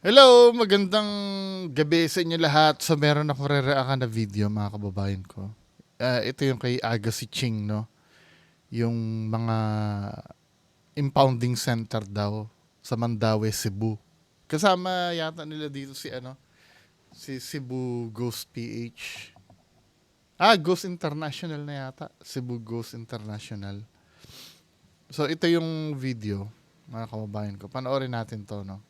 Hello, magandang gabi sa inyo lahat. So meron ako re-react na video mga kababayan ko. Ito yung kay Agassi Ching, no? Yung mga impounding center daw sa Mandaue, Cebu. Kasama yata nila dito si Cebu Ghost PH. Ghost International na yata. Cebu Ghost International. So ito yung video mga kababayan ko. Panoorin natin to, no?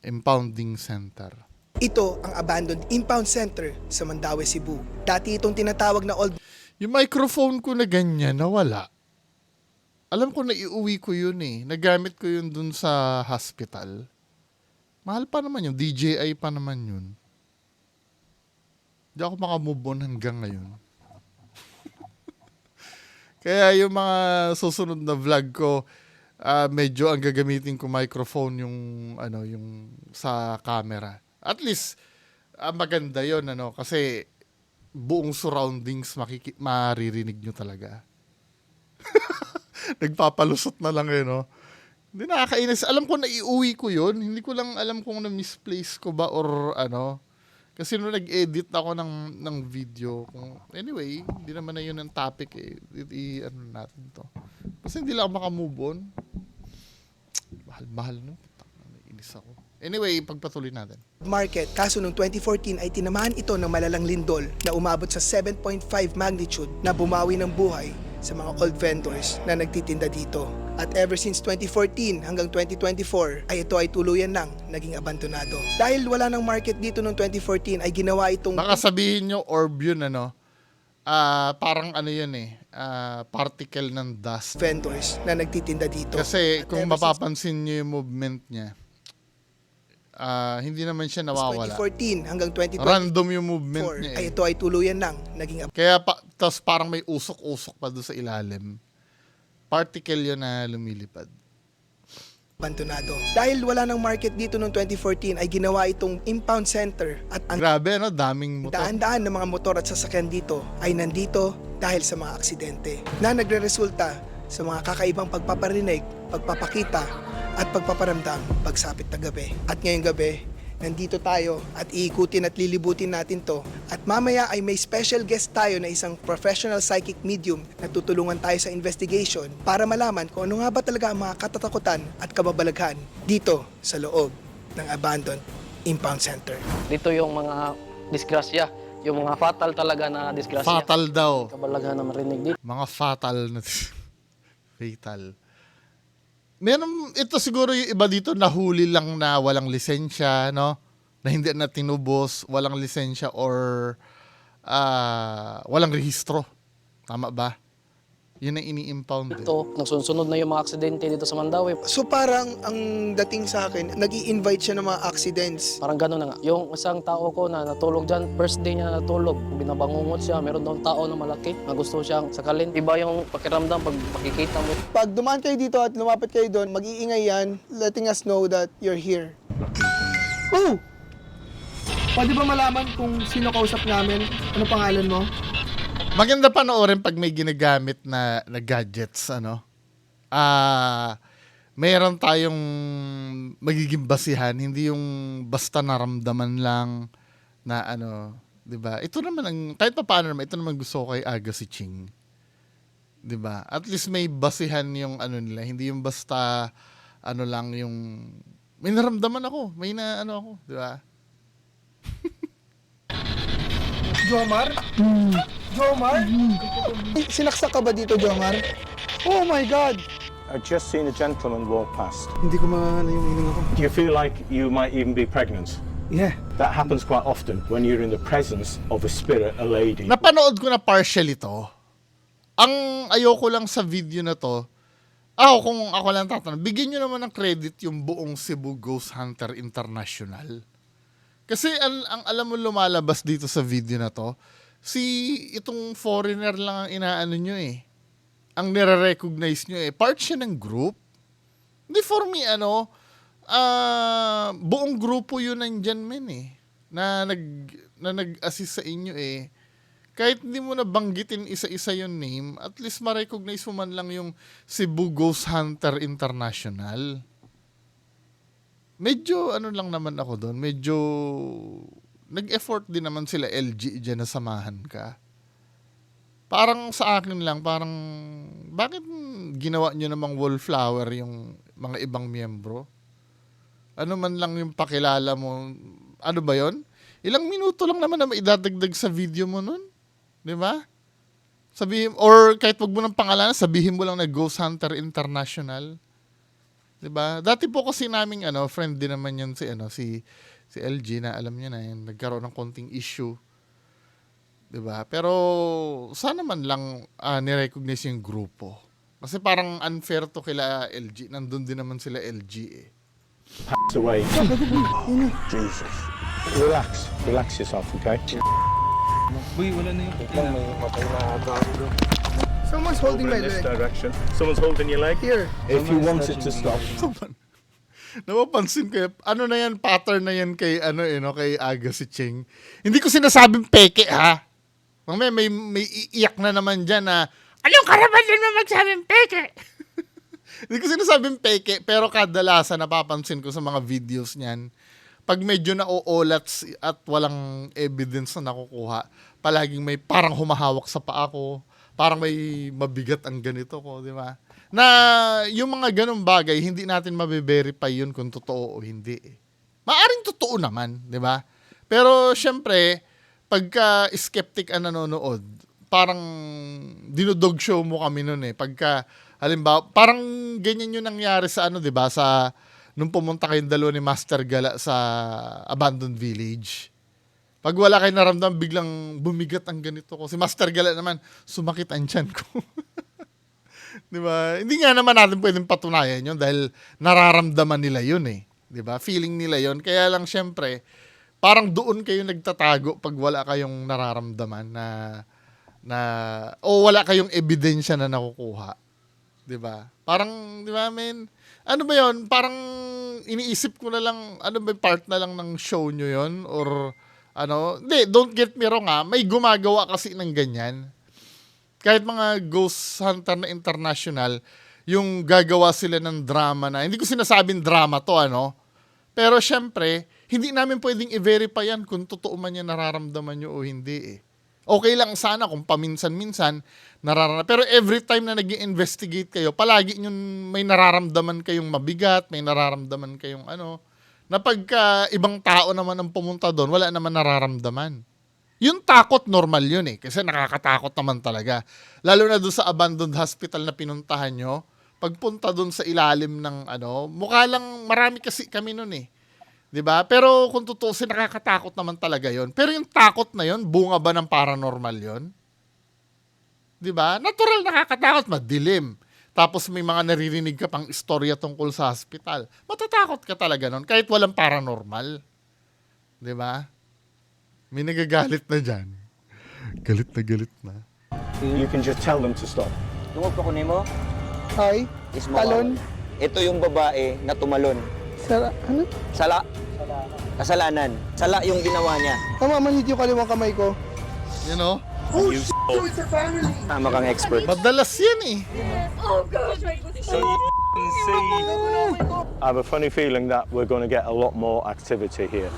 Impounding center. Ito ang abandoned impound center sa Mandaue, Cebu. Dati itong tinatawag na old Yung microphone ko na ganyan, nawala. Alam ko na iuwi ko yun eh. Nagamit ko yun dun sa hospital. Mahal pa naman yun. DJI pa naman yun. Hindi ako makamove on hanggang ngayon. Kaya yung mga susunod na vlog ko, medyo ang gagamitin ko microphone yung sa camera. At least, maganda yun, kasi buong surroundings maririnig nyo talaga. Nagpapalusot na lang no? Hindi, nakakainis. Alam ko na iuwi ko yun. Hindi ko lang alam kung na-misplace ko ba or ano. Kasi nung nag-edit ako ng video, anyway, hindi naman na yun ang topic eh. Ano natin to. Kasi hindi lang ako makamove on. Mahal no? Naiinis ako. Anyway, pagpatuloy natin. market, kaso noong 2014 ay tinamaan ito ng malalang lindol na umabot sa 7.5 magnitude na bumawi ng buhay sa mga old vendors na nagtitinda dito. At ever since 2014 hanggang 2024 ay ito ay tuluyan lang naging abandonado. Dahil wala ng market dito noong 2014 ay ginawa itong Baka sabihin nyo, orb yun parang ano yun particle ng dust. vendors na nagtitinda dito. Kasi At kung ever since mapapansin nyo yung movement niya, hindi naman siya nawawala. 2014 hanggang 2024 Random yung movement niya ay ito ay tuluyan lang naging Kaya tas parang may usok-usok pa doon sa ilalim. Particle yun na lumilipad. abandonado. Dahil wala ng market dito noong 2014 ay ginawa itong impound center at ang Grabe, daming motor. daan-daan ng mga motor at sasakyan dito ay nandito dahil sa mga aksidente na nagre-resulta sa mga kakaibang pagpaparinig, pagpapakita at pagpaparamdam pagsapit na gabi. At ngayong gabi, nandito tayo at iikutin at lilibutin natin to. At mamaya ay may special guest tayo na isang professional psychic medium na tutulungan tayo sa investigation para malaman kung ano nga ba talaga ang mga katatakutan at kababalaghan dito sa loob ng abandoned impound center. Dito yung mga disgrasya, yung mga fatal talaga na disgrasya. Fatal daw. Kabalaghan na marinig dito. Mga fatal na fatal. Meron, ito siguro yung iba dito nahuli lang na walang lisensya, no? Na hindi na tinubos, walang lisensya or walang rehistro. Tama ba? Yun ang ini-impound. Ito, nagsunod na yung mga aksidente dito sa Mandaue. So parang ang dating sa akin, nag-i-invite siya ng mga accidents. Parang gano'n na nga. Yung isang tao ko na natulog dyan, first day niya natulog, binabangungot siya, meron daw tao na malaki na gusto siyang sakalin. Iba yung pakiramdam pag makikita mo. Pag dumaan kayo dito at lumapit kayo doon, mag-iingay yan, letting us know that you're here. Oh! Pwede ba malaman kung sino kausap namin? Ano pangalan mo? Maganda panoorin pag may ginagamit na gadgets, meron tayong magiging basihan, hindi yung basta naramdaman lang na 'di ba? Ito naman kahit paano naman ito naman gusto ko kay Agassi Ching. 'Di ba? At least may basihan yung nila, hindi yung basta lang yung may naramdaman ako, may ako, 'di ba? Jomar? Jomar? Sinaksak ka ba dito, Jomar? Oh my God! I've just seen a gentleman walk past. Hindi ko maano yung hininga ko. Do you feel like you might even be pregnant? Yeah. That happens quite often when you're in the presence of a spirit, a lady. Napanood ko na partially to. Ang ayoko lang sa video na to, kung ako lang tatanong, bigyan nyo naman ng credit yung buong Cebu Ghost Hunter International. Kasi ang alam mo lumalabas dito sa video na to, itong foreigner lang ang inaano nyo eh. Ang nire-recognize nyo eh. Part siya ng group. Hindi for me, buong grupo yun nandyan men eh. Na nag-assist sa inyo eh. Kahit hindi mo na banggitin isa-isa yung name, at least ma-recognize mo man lang yung Cebu Ghost Hunter International. medyo ano lang naman ako doon, medyo nag-effort din naman sila LG dyan na samahan ka. Parang sa akin lang, parang bakit ginawa nyo namang wallflower yung mga ibang miyembro? Ano man lang yung pakilala mo, ano ba yon? Ilang minuto lang naman na maidadagdag sa video mo nun. Di ba? Sabihin, or kahit wag mo ng pangalan, sabihin mo lang na Ghost Hunter International. 'Di ba? Dati po kasi naming friend din naman 'yun si LG na alam niyo na 'yun, nagkaroon ng konting issue. 'Di ba? Pero sana man lang ni-recognize yung grupo. Kasi parang unfair to kila LG. Nandun din naman sila LG eh. Pass away. Jesus. Relax yourself, okay? Someone's holding my Over in this leg. direction. Someone's holding your leg. Here. If you want it to stop, Napapansin ko, ano na yan, pattern na yan kay, kay Aga si Ching. Hindi ko sinasabing peke, ha? Mamaya may iiyak na naman dyan na, anong karapatan mo magsabing peke? Hindi ko sinasabing peke, pero kadalasan napapansin ko sa mga videos niyan, pag medyo nauulat at walang evidence na nakukuha, palaging may parang humahawak sa paa ko, parang may mabigat ang ganito ko, di ba? Na yung mga ganong bagay, hindi natin mabe-verify yun kung totoo o hindi. Maaring totoo naman, di ba? Pero syempre, pagka skeptic ang nanonood, parang dinudog show mo kami nun eh. Pagka, halimbawa, parang ganyan yung nangyari sa di ba? Sa, nung pumunta kayong dalawa ni Master Gala sa Abandoned Village. Pag wala kayo naramdam, biglang bumigat ang ganito ko. Si Master Gala naman, sumakit ang tiyan ko. Di ba? Hindi nga naman natin pwedeng patunayan yun dahil nararamdaman nila yun eh. Di ba? Feeling nila yun. Kaya lang syempre, parang doon kayo nagtatago pag wala kayong nararamdaman o wala kayong ebidensya na nakukuha. 'Di ba? Parang 'di ba, men? Ano ba 'yon? Parang iniisip ko na lang part na lang ng show nyo 'yon or hindi, don't get me wrong may gumagawa kasi ng ganyan. Kahit mga Ghost Hunter na international, yung gagawa sila ng drama na, hindi ko sinasabing drama to pero syempre, hindi namin pwedeng i-verify yan kung totoo man yan nararamdaman nyo o hindi eh. Okay lang sana kung paminsan-minsan nararamdaman. Pero every time na nag-investigate kayo, palagi nyo may nararamdaman kayong mabigat, may nararamdaman kayong na pagka ibang tao naman ang pumunta doon, wala naman nararamdaman. Yung takot, normal yun eh. Kasi nakakatakot naman talaga. Lalo na doon sa abandoned hospital na pinuntahan nyo, pagpunta doon sa ilalim ng mukha lang marami kasi kami noon eh. 'Di ba? Pero kung tutuusin, nakakatakot naman talaga 'yon. Pero yung takot na 'yon, bunga ba ng paranormal 'yon? 'Di ba? Natural nakakatakot, madilim. Tapos may mga naririnig ka pang istorya tungkol sa hospital. Matatakot ka talaga noon kahit walang paranormal. 'Di ba? May nagagalit na diyan. Galit na. you can just tell them to stop. Tungod pa ko nimo, Hi. is Talon. Ito yung babae na tumalon. Sala. Kasalanan. Sala yung ginawa niya. Tama, manhid yung kaliwang kamay ko. You know? Tama kang expert. Madalas yan eh. I have a funny feeling that we're going to get a lot more activity here.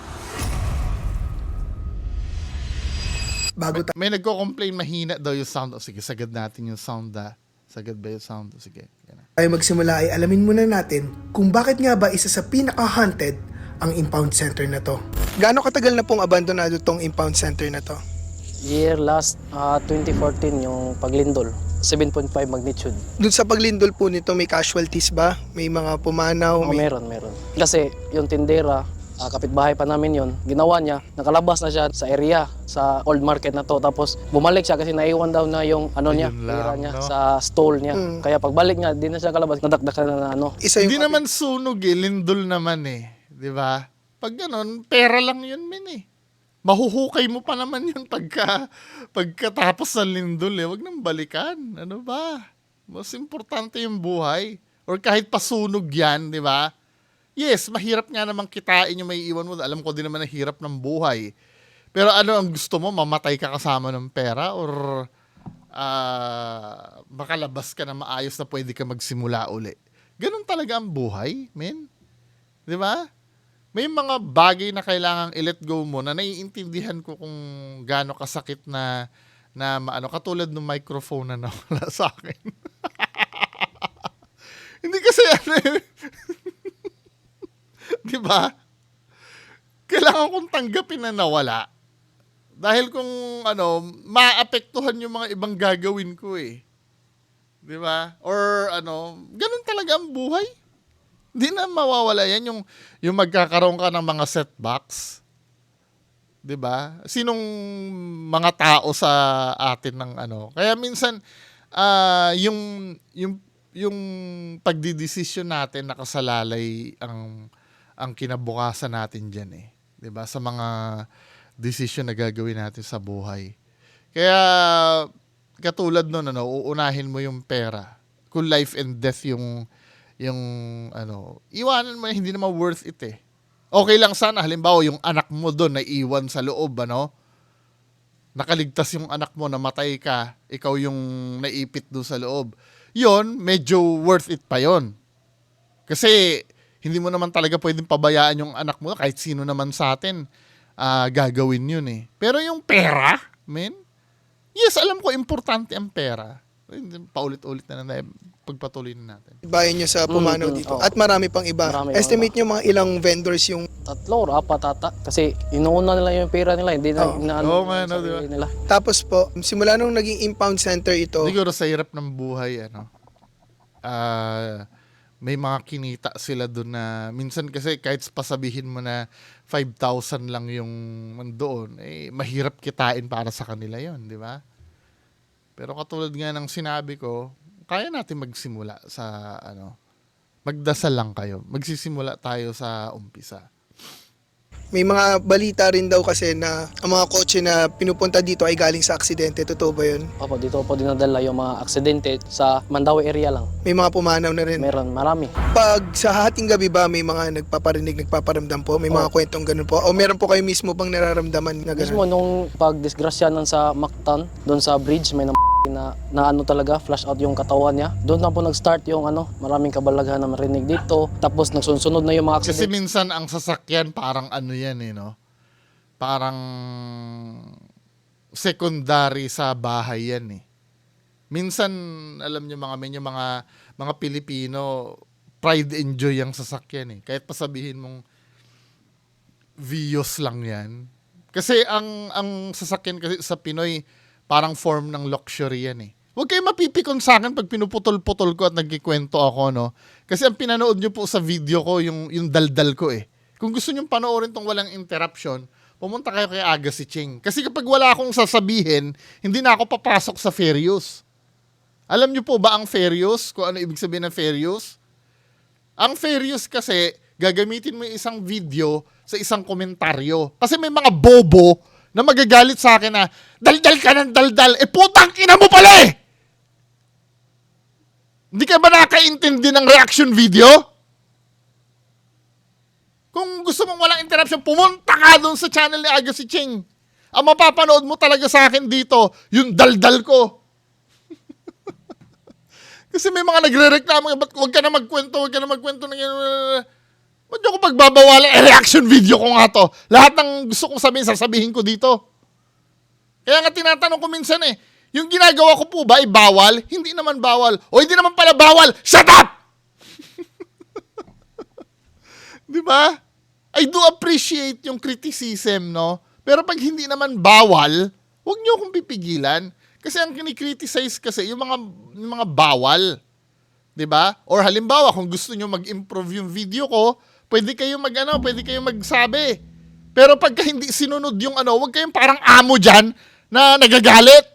Bago May nagko-complain mahina daw yung sound. Sige, sagad natin yung sound Sagad ba yung sound? Sige. Yan na. tayo magsimula ay alamin muna natin kung bakit nga ba isa sa pinaka-haunted ang impound center na to. Gaano katagal na pong abandonado tong impound center na to? Year last 2014 yung paglindol. 7.5 magnitude. Doon sa paglindol po nito, may casualties ba? May mga pumanaw? Oh, meron. Kasi yung tindera, kapitbahay pa namin yon, ginawa niya, nakalabas na siya sa area, sa old market na to. Tapos bumalik siya kasi naiwan daw na yung niya, Ayun lang, pera niya no? sa stall niya. Kaya pagbalik niya, di na siya kalabas, nadakdakan na Isa yung Hindi naman sunog lindol naman eh. 'Di ba? Pag ganun, pera lang yun eh. Mahuhukay mo pa naman yun pagkatapos ng lindol eh. Huwag nang balikan. Ano ba? Mas importante yung buhay. Or kahit pasunog yan, di ba? Yes, mahirap nga namang kitain yung may iwan mo. Alam ko din naman na hirap ng buhay. Pero ano ang gusto mo? Mamatay ka kasama ng pera? Or makalabas ka na maayos na pwede ka magsimula uli? Ganun talaga ang buhay, men. Di ba? may mga bagay na kailangang i-let go mo na naiintindihan ko kung gaano kasakit na maano, katulad ng microphone na nawala sa akin. Hindi kasi ano eh. Di ba? Kailangan kong tanggapin na nawala. Dahil kung ano, maapektuhan yung mga ibang gagawin ko eh. Di ba? Or ano, ganun talaga ang buhay. Hindi na mawawala yan yung magkakaroon ka ng mga setbacks. 'Di ba? Sinong mga tao sa atin ng ano. Kaya minsan yung pagdidesisyon natin nakasalalay ang kinabukasan natin diyan eh. 'Di ba? Sa mga desisyon na gagawin natin sa buhay. Kaya katulad noon ano, uunahin mo yung pera. Kung life and death yung ano, iwanan mo, hindi naman worth it eh. Okay lang sana, halimbawa, yung anak mo doon na iwan sa loob, ano? Nakaligtas yung anak mo, namatay ka, ikaw yung naipit doon sa loob. Yon, medyo worth it pa yon. Kasi, hindi mo naman talaga pwedeng pabayaan yung anak mo, kahit sino naman sa atin, gagawin yun eh. Pero yung pera, men, yes, alam ko, importante ang pera. Paulit-ulit na pagpatuloy na natin. Bayan nyo sa pumanaw dito. oo. At marami pang iba. Marami pang Estimate nyo mga ilang vendors yung 3 or 4 ata. Kasi inuuna nila yung pera nila, hindi na Oo. inaano Oo nga, yung no, sarili diba? nila. tapos po, simula nung naging impound center ito, Siguro sa hirap ng buhay, ano, may mga kinita sila doon na, minsan kasi kahit pasabihin mo na 5,000 lang yung doon, eh, mahirap kitain para sa kanila yon, di ba? Pero katulad nga ng sinabi ko, kaya natin magsimula sa, ano, magdasal lang kayo. Magsisimula tayo sa umpisa. may mga balita rin daw kasi na ang mga kotse na pinupunta dito ay galing sa aksidente. Totoo ba yun? Opo, dito po dinadala yung mga aksidente sa Mandawi area lang. May mga pumanaw na rin. Meron, marami. Pag sa hating gabi ba may mga nagpaparinig, nagpaparamdam po? May mga kwentong ganun po? O meron po kayo mismo bang nararamdaman na Mismo ganun? nung pagdisgrasya nun sa Mactan, doon sa bridge, may na ano talaga, flash out yung katawan niya. Doon na po nag-start yung ano, maraming kabalaghan na marinig dito. Tapos nagsunod na yung mga Kasi aksidente. minsan ang sasakyan parang ano yan eh, no? Parang secondary sa bahay yan eh. Minsan, alam nyo mga Pilipino, pride and joy ang sasakyan eh. Kahit pasabihin mong Vios lang yan. Kasi ang sasakyan kasi sa Pinoy, parang form ng luxury yan eh. Huwag kayo mapipikon sa akin pag pinuputol-putol ko at nagkikwento ako, no? Kasi ang pinanood nyo po sa video ko, yung daldal ko eh. Kung gusto nyo panoorin tong walang interruption, pumunta kayo kay Agassi Ching. Kasi kapag wala akong sasabihin, hindi na ako papasok sa fair use. Alam nyo po ba ang fair use? Kung ano ibig sabihin ng fair use? Ang fair use kasi, gagamitin mo yung isang video sa isang komentaryo. Kasi may mga bobo na magagalit sa akin na, daldal ka ng daldal, eh putang ina mo pala eh! Hindi ka ba nakaintindi ng reaction video? Kung gusto mong walang interruption, pumunta ka doon sa channel ni Agassi Ching. Ang mapapanood mo talaga sa akin dito, yung daldal ko. Kasi may mga nagre-reklamo, ba't huwag ka na magkwento ng ba't nyo ko pagbabawalan? Reaction video ko nga to. Lahat ng gusto kong sabihin, sasabihin ko dito. Kaya nga tinatanong ko minsan eh, yung ginagawa ko po ba ay bawal? Hindi naman bawal. O hindi naman pala bawal. Shut up! Di ba? I do appreciate yung criticism, no? Pero pag hindi naman bawal, huwag nyo akong pipigilan. Kasi ang kinikriticize kasi, yung mga bawal. Di ba? Or halimbawa, kung gusto nyo mag-improve yung video ko, pwede kayo magsabi. Pero pagka hindi sinunod yung huwag kayong parang amo dyan na nagagalit.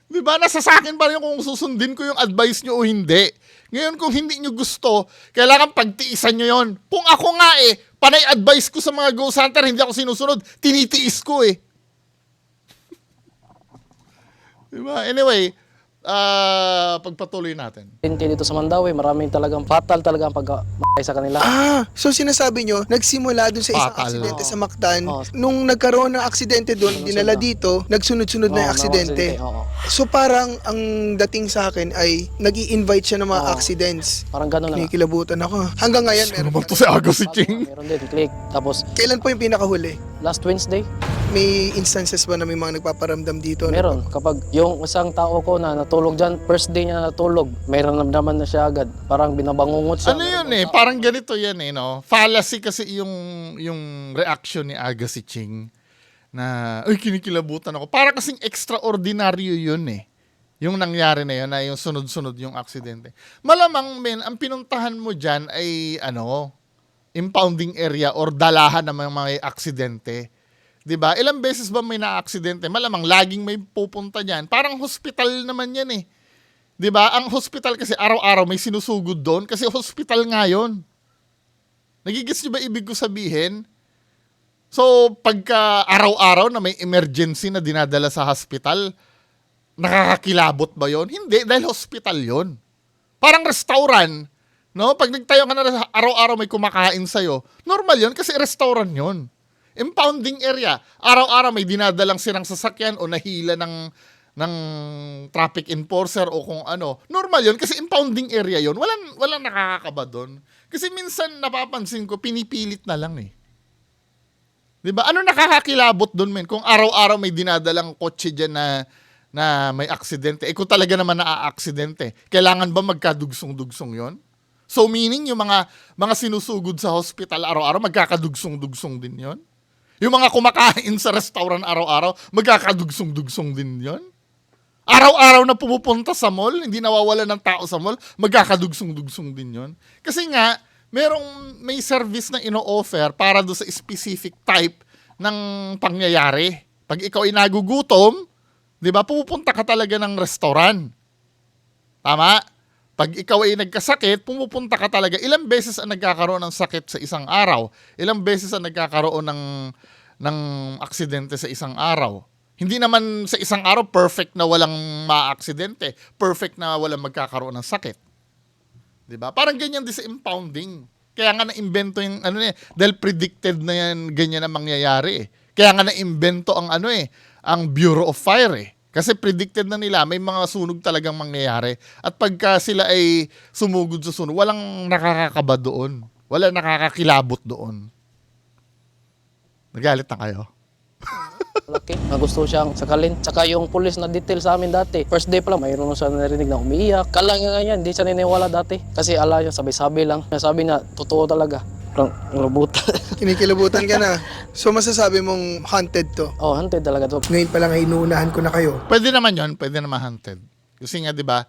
Di ba? Nasa sa akin pa rin kung susundin ko yung advice nyo o hindi. Ngayon, kung hindi nyo gusto, kailangan pagtiisan nyo yon. Kung ako nga panay advice ko sa mga ghost hunter, hindi ako sinusunod, tinitiis ko eh. Di ba? Anyway, pagpatuloy natin. Dito sa Mandawi, maraming talagang fatal talaga ang pagkamatay sa kanila. So sinasabi nyo, nagsimula dun sa isang Fatal. aksidente Oo. sa Mactan. Oo. Nung nagkaroon ng aksidente dun, Sunod-sunod dinala na. dito, nagsunod-sunod na yung Oo, aksidente. Oo. So parang ang dating sa akin ay nag invite siya ng mga Oo. accidents. Parang gano'n na nga. Kinikilabutan ako. Hanggang ngayon, Ano meron ba pa to rin. si Aga si Ching? Meron din, click. Tapos, Kailan po yung pinakahuli? last Wednesday, May instances ba na may mga nagpaparamdam dito? meron. Kapag yung isang tao ko na natulog dyan, first day niya natulog, mayroon naman na siya agad. Parang binabangungot siya. Ano yun eh, parang ganito yan eh, no? Fallacy kasi yung reaction ni Aga si Ching na, ay, kinikilabutan ako. Para kasing extraordinaryo yun eh. Yung nangyari na yun, na yung sunod-sunod yung aksidente. Malamang, men, ang pinuntahan mo dyan ay, impounding area or dalahan ng mga aksidente. 'Di ba? Ilang beses ba may na-aksidente? Malamang laging may pupunta diyan. Parang hospital naman 'yan eh. 'Di ba? Ang hospital kasi araw-araw may sinusugod doon kasi hospital nga 'yon. Nagigets niyo ba ibig ko sabihin? So, pagka araw-araw na may emergency na dinadala sa hospital, nakakakilabot ba 'yon? Hindi, dahil hospital 'yon. Parang restaurant, no? Pag nagtayo ka na araw-araw may kumakain sa'yo, normal 'yon kasi restaurant 'yon. Impounding area. Araw-araw may dinadalang silang sasakyan o nahila ng traffic enforcer o kung ano. Normal 'yon kasi impounding area 'yon. Walang nakakakaba doon. Kasi minsan napapansin ko pinipilit na lang eh. 'Di ba? Ano nakakakilabot doon, men? Kung araw-araw may dinadalang kotse diyan na may aksidente. Eh kung talaga naman naa-aksidente, kailangan ba magkadugsong-dugsong 'yon? So meaning yung mga sinusugod sa hospital araw-araw magkakadugsong-dugsong din 'yon? Yung mga kumakain sa restaurant araw-araw, magkakadugsong-dugsong din yon. Araw-araw na pumupunta sa mall, hindi nawawala ng tao sa mall, magkakadugsong-dugsong din yon. Kasi nga, may service na ino-offer para do sa specific type ng pangyayari. Pag ikaw ay nagugutom, di ba, pupunta ka talaga ng restaurant. Tama? Pag ikaw ay nagkasakit, pumupunta ka talaga. Ilang beses ang nagkakaroon ng sakit sa isang araw? Ilang beses ang nagkakaroon ng aksidente sa isang araw? Hindi naman sa isang araw perfect na walang ma-aksidente. Perfect na walang magkakaroon ng sakit. 'Di ba? Parang ganyan din sa impounding. Kaya nga na-imbento yung dahil predicted na yan, ganyan ang mangyayari eh. Kaya nga na-imbento ang ang Bureau of Fire eh. Kasi predicted na nila, may mga sunog talagang mangyayari. At pagka sila ay sumugod sa sunog, walang nakakakaba doon. Walang nakakakilabot doon. Nagalit na kayo? Laki. Gusto siyang sakalin. Saka yung pulis na detail sa amin dati. First day pa lang, mayroon siya narinig na umiiyak. Kala nga yan, hindi siya niniwala dati. Kasi ala niya, sabi-sabi lang. Sabi niya, totoo talaga. Parang labutan. Kinikilabutan ka na. So masasabi mong haunted to. Oh, hunted talaga to. Ngayon pa lang ay inuunahan ko na kayo. Pwede naman yon, pwede naman hunted. Kasi nga, di ba,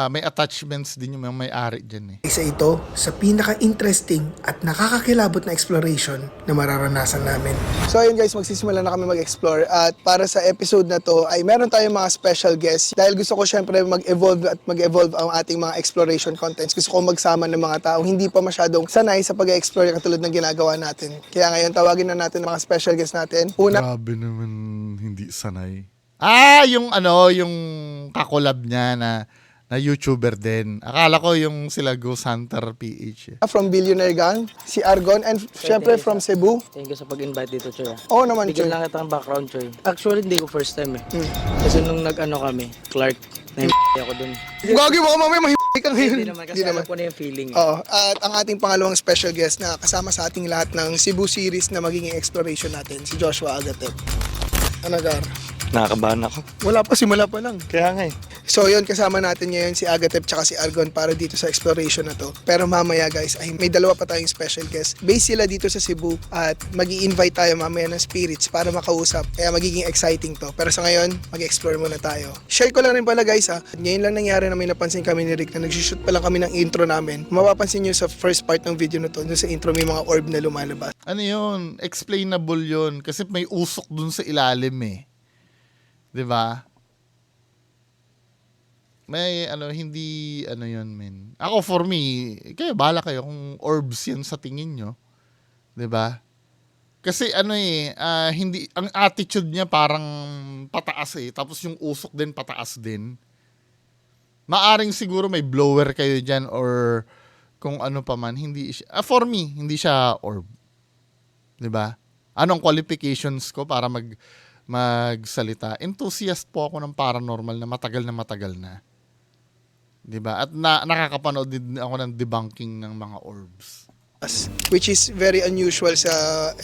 may attachments din yung may-ari dyan eh. Isa ito sa pinaka-interesting at nakakakilabot na exploration na mararanasan namin. So ayun guys, magsisimula na kami mag-explore at para sa episode na to ay meron tayong mga special guests. Dahil gusto ko syempre mag-evolve ang ating mga exploration contents. Gusto ko magsama ng mga taong hindi pa masyadong sanay sa pag-explore katulad ng ginagawa natin. Kaya ngayon tawagin na natin ang mga special guests natin. Una, Grabe naman, hindi sanay. Yung kakolab niya na YouTuber din. Akala ko yung sila Ghost Hunter PH eh. from Billionaire Gang, si Argon, and syempre from Cebu. Thank you sa pag-invite dito, Choy. Oo naman, Bigyan Choy. lang kita ng background, Choy. Actually, hindi ko first time eh. Kasi nung nag-ano kami, Clark, na ako dun. Gagi mo mamaya, mahihay ka ngayon. Hindi naman, kasi alam ko na yung feeling eh. Oo. At ang ating pangalawang special guest na kasama sa ating lahat ng Cebu series na magiging exploration natin, si Joshua Agatep. Ano, Gar? Nakakabahan ako. Wala pa, simula pa lang. Kaya nga eh. So yun, kasama natin ngayon si Agatep tsaka si Argon para dito sa exploration na to. Pero mamaya guys, ay may dalawa pa tayong special guest. Base sila dito sa Cebu at mag-i-invite tayo mamaya ng spirits para makausap. Kaya magiging exciting to. Pero sa ngayon, mag-explore muna tayo. Share ko lang rin pala guys ha. Ngayon lang nangyari na may napansin kami ni Rick na nag-shoot pa lang kami ng intro namin. Mapapansin nyo sa first part ng video na to, dun sa intro may mga orb na lumalabas. Ano yun? Explainable yun. Kasi may usok dun sa ilalim eh. 'Di ba? May hindi yun, men. Ako for me, kayo bahala kayo kung orbs yan sa tingin nyo. 'Di ba? Kasi hindi ang attitude niya parang pataas eh, tapos yung usok din pataas din. Maaring siguro may blower kayo dyan or kung ano pa man. Hindi siya, for me, hindi siya orb. Diba? Anong qualifications ko para magsalita? Enthusiast po ako ng paranormal na matagal na. 'Di ba? At nakakapanood din ako ng debunking ng mga orbs. which is very unusual sa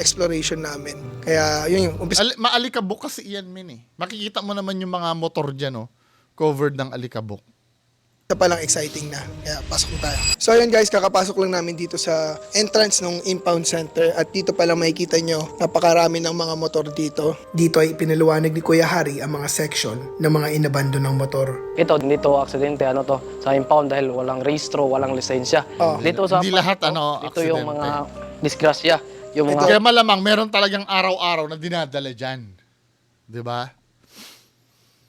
exploration namin. Kaya yun yung umpisa Maalikabok kasi iyan, min eh. Makikita mo naman yung mga motor dyan, oh, covered ng alikabok. pa lang exciting na. Kaya pasok na tayo. So ayun guys, kakapasok lang namin dito sa entrance ng impound center at dito pa lang makikita nyo napakarami ng mga motor dito. Dito ay pinaliwanag ni Kuya Harry ang mga section ng mga inabando ng motor. Ito, dito aksidente, ano to, sa impound dahil walang rehistro, walang lisensya. Oh. Dito sa Hindi lahat, ito yung aksidente. mga disgrasya. Yung mga Kaya malamang meron talagang araw-araw na dinadala dyan. 'Di ba?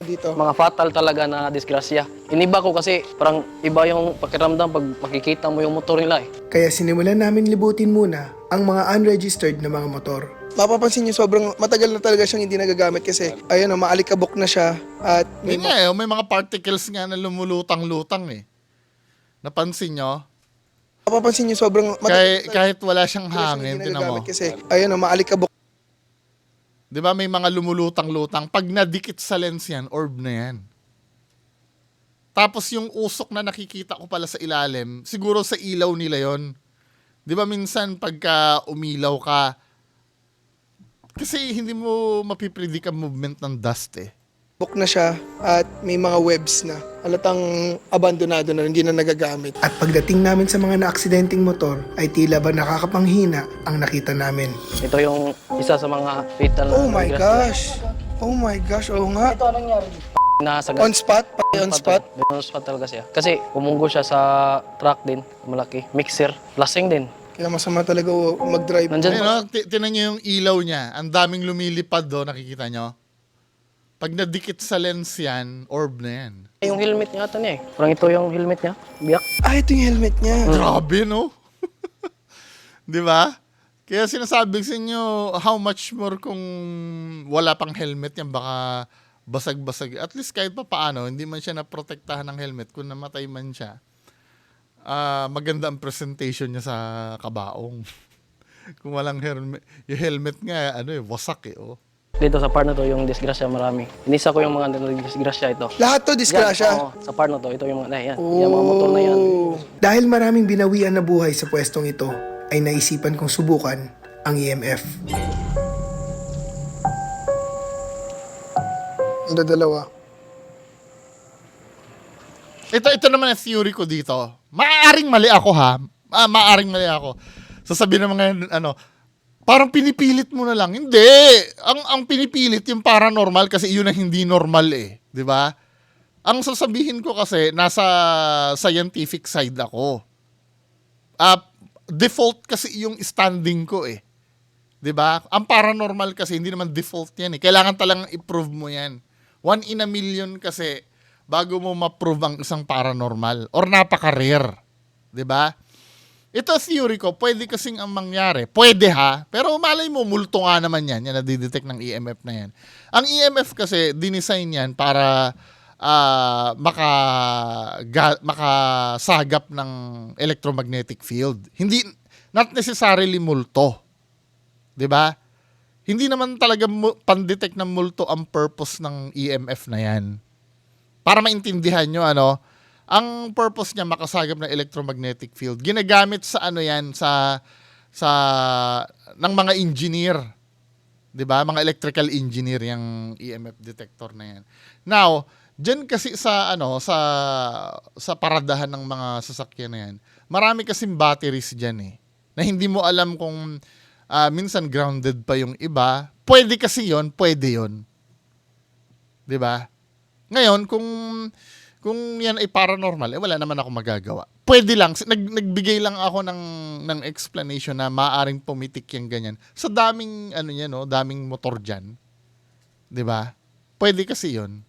Dito. mga fatal talaga na disgrasya. Iniba ko kasi parang iba yung pakiramdam pag makikita mo yung motor nila eh. Kaya sinimulan namin libutin muna ang mga unregistered na mga motor. Mapapansin nyo sobrang matagal na talaga siyang hindi nagagamit kasi ayun o, maalikabok na siya at May, may mga particles nga na lumulutang-lutang eh. Napansin nyo? mapapansin nyo sobrang Kahit wala siyang hangin, hindi tinan mo. nagagamit kasi ayun o, maalikabok. Di ba may mga lumulutang-lutang? Pag nadikit sa lens yan, orb na yan. Tapos yung usok na nakikita ko pala sa ilalim, siguro sa ilaw nila yon. Di ba minsan pagka umilaw ka, kasi hindi mo mapipredict ang movement ng dust eh. Book na siya at may mga webs na halatang abandonado na hindi na nagagamit. At pagdating namin sa mga naaksidenteng motor ay tila ba nakakapanghina ang nakita namin. Ito yung isa sa mga fatal na Oh my disgrasya. gosh! Oh my gosh, oo nga. Ito anong nangyari? Nasa On spot? Pati on spot? On spot talaga siya. Kasi umunggo siya sa truck din, malaki. Mixer, lasing din. Kaya masama talaga mag-drive. Nandyan Ayun, no? Tinan nyo yung ilaw niya. Ang daming lumilipad do, nakikita nyo? Pag nadikit sa lens yan, orb na yan. yung helmet niya ata niya eh. Parang ito yung helmet niya. Biyak. Ah, ito yung helmet niya. Grabe, no? Di ba? Kaya sinasabi sa inyo, how much more kung wala pang helmet yan, baka basag-basag. At least kahit pa paano, hindi man siya naprotektahan ng helmet. Kung namatay man siya, maganda ang presentation niya sa kabaong. Kung walang helmet, yung helmet nga, wasak eh, oh. Dito sa part na to, yung disgrasya marami. Inisa ko yung mga disgrasya ito. Lahat to disgrasya. Yan, oo, sa part na to, ito yung mga, yan, yung mga motor na yan. Dahil maraming binawian na buhay sa pwestong ito, ay naisipan kong subukan ang EMF. Ang dalawa. Ito naman ang theory ko dito. Maaaring mali ako ha. Maaaring mali ako. Sasabihin ng mga parang pinipilit mo na lang. Hindi. Ang pinipilit yung paranormal kasi yun ang hindi normal eh. 'Di ba? Ang sasabihin ko kasi nasa scientific side ako. Default kasi yung standing ko eh. 'Di ba? Ang paranormal kasi hindi naman default yan eh. Kailangan talagang i-prove mo yan. 1 in a million kasi bago mo ma-prove ang isang paranormal or napaka-rare. 'Di ba? Ito theory ko, pwede kasing ang mangyari. Pwede ha, pero malay mo, multo nga naman yan. Yan, nadidetect ng EMF na yan. Ang EMF kasi, dinesign yan para makasagap ng electromagnetic field. Hindi, not necessarily multo. 'Di ba? Hindi naman talaga pan-detect ng multo ang purpose ng EMF na yan. Para maintindihan nyo, ang purpose niya makasagap ng electromagnetic field. Ginagamit sa yan sa ng mga engineer. 'Di ba? Mga electrical engineer yung EMF detector na yan. Now, diyan kasi sa paradahan ng mga sasakyan na yan, marami kasing batteries diyan eh. Na hindi mo alam kung minsan grounded pa yung iba. Pwede kasi 'yon, pwede 'yon. 'Di ba? Ngayon, kung yan ay paranormal, wala naman ako magagawa. Pwede lang, nagbigay lang ako ng explanation na maaaring pumitik yung ganyan. Sa daming, daming motor dyan. 'Di ba? Pwede kasi yon.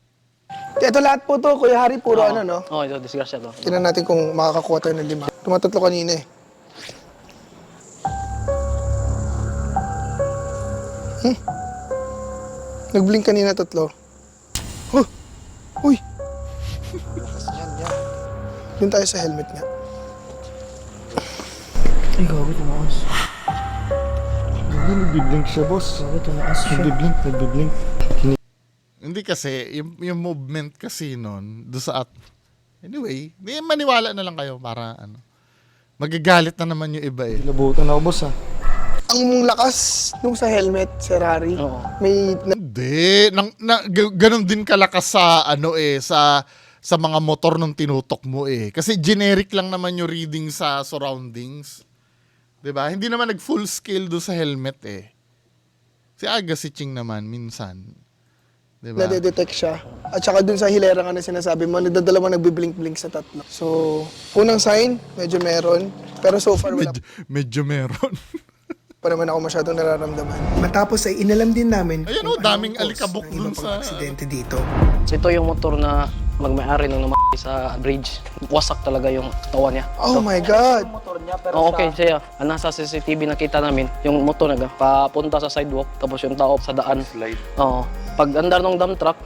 Ito lahat po to, Kuya Harry, puro no? Oo, ito disgrasya to. Tingnan natin kung makakakuha tayo ng 5. Tumatatlo kanina eh. Nag-blink kanina 3. Huh! Uy! Doon tayo sa helmet nga. Ay, gabi, tumaas. Nagbiblink siya, boss. Gabi, tumaas siya. Nagbiblink. Hindi kasi, yung movement kasi nun, doon sa anyway, di maniwala na lang kayo para ano. Magagalit na naman yung iba eh. Labutan ako, boss, ah. Ang lakas nung sa helmet, Sir Harry, Oo. may Hindi, ganun din kalakas sa ano eh, sa mga motor nung tinutok mo eh. Kasi generic lang naman yung reading sa surroundings. 'Di ba? Hindi naman nag full scale do sa helmet eh. Si Aga si Ching naman minsan. 'Di ba? nade-detect siya. At saka dun sa hilera nga na sinasabi mo, nagdadalawa nagbiblink-blink sa tatlo. So, unang sign, medyo meron. Pero so far, wala Medyo meron. pa naman ako masyadong nararamdaman. Matapos ay inalam din namin Ayun, kung daming anong cause alikabok ng dun ibang sa- aksidente dito. Ito yung motor na magmay-ari nung namatay sa bridge. Wasak talaga yung katawan niya. Oh my God! Oh, okay siya. Nasa CCTV nakita namin, yung motor papunta sa sidewalk, tapos yung tao sa daan. Oo. Pag andar ng dump truck,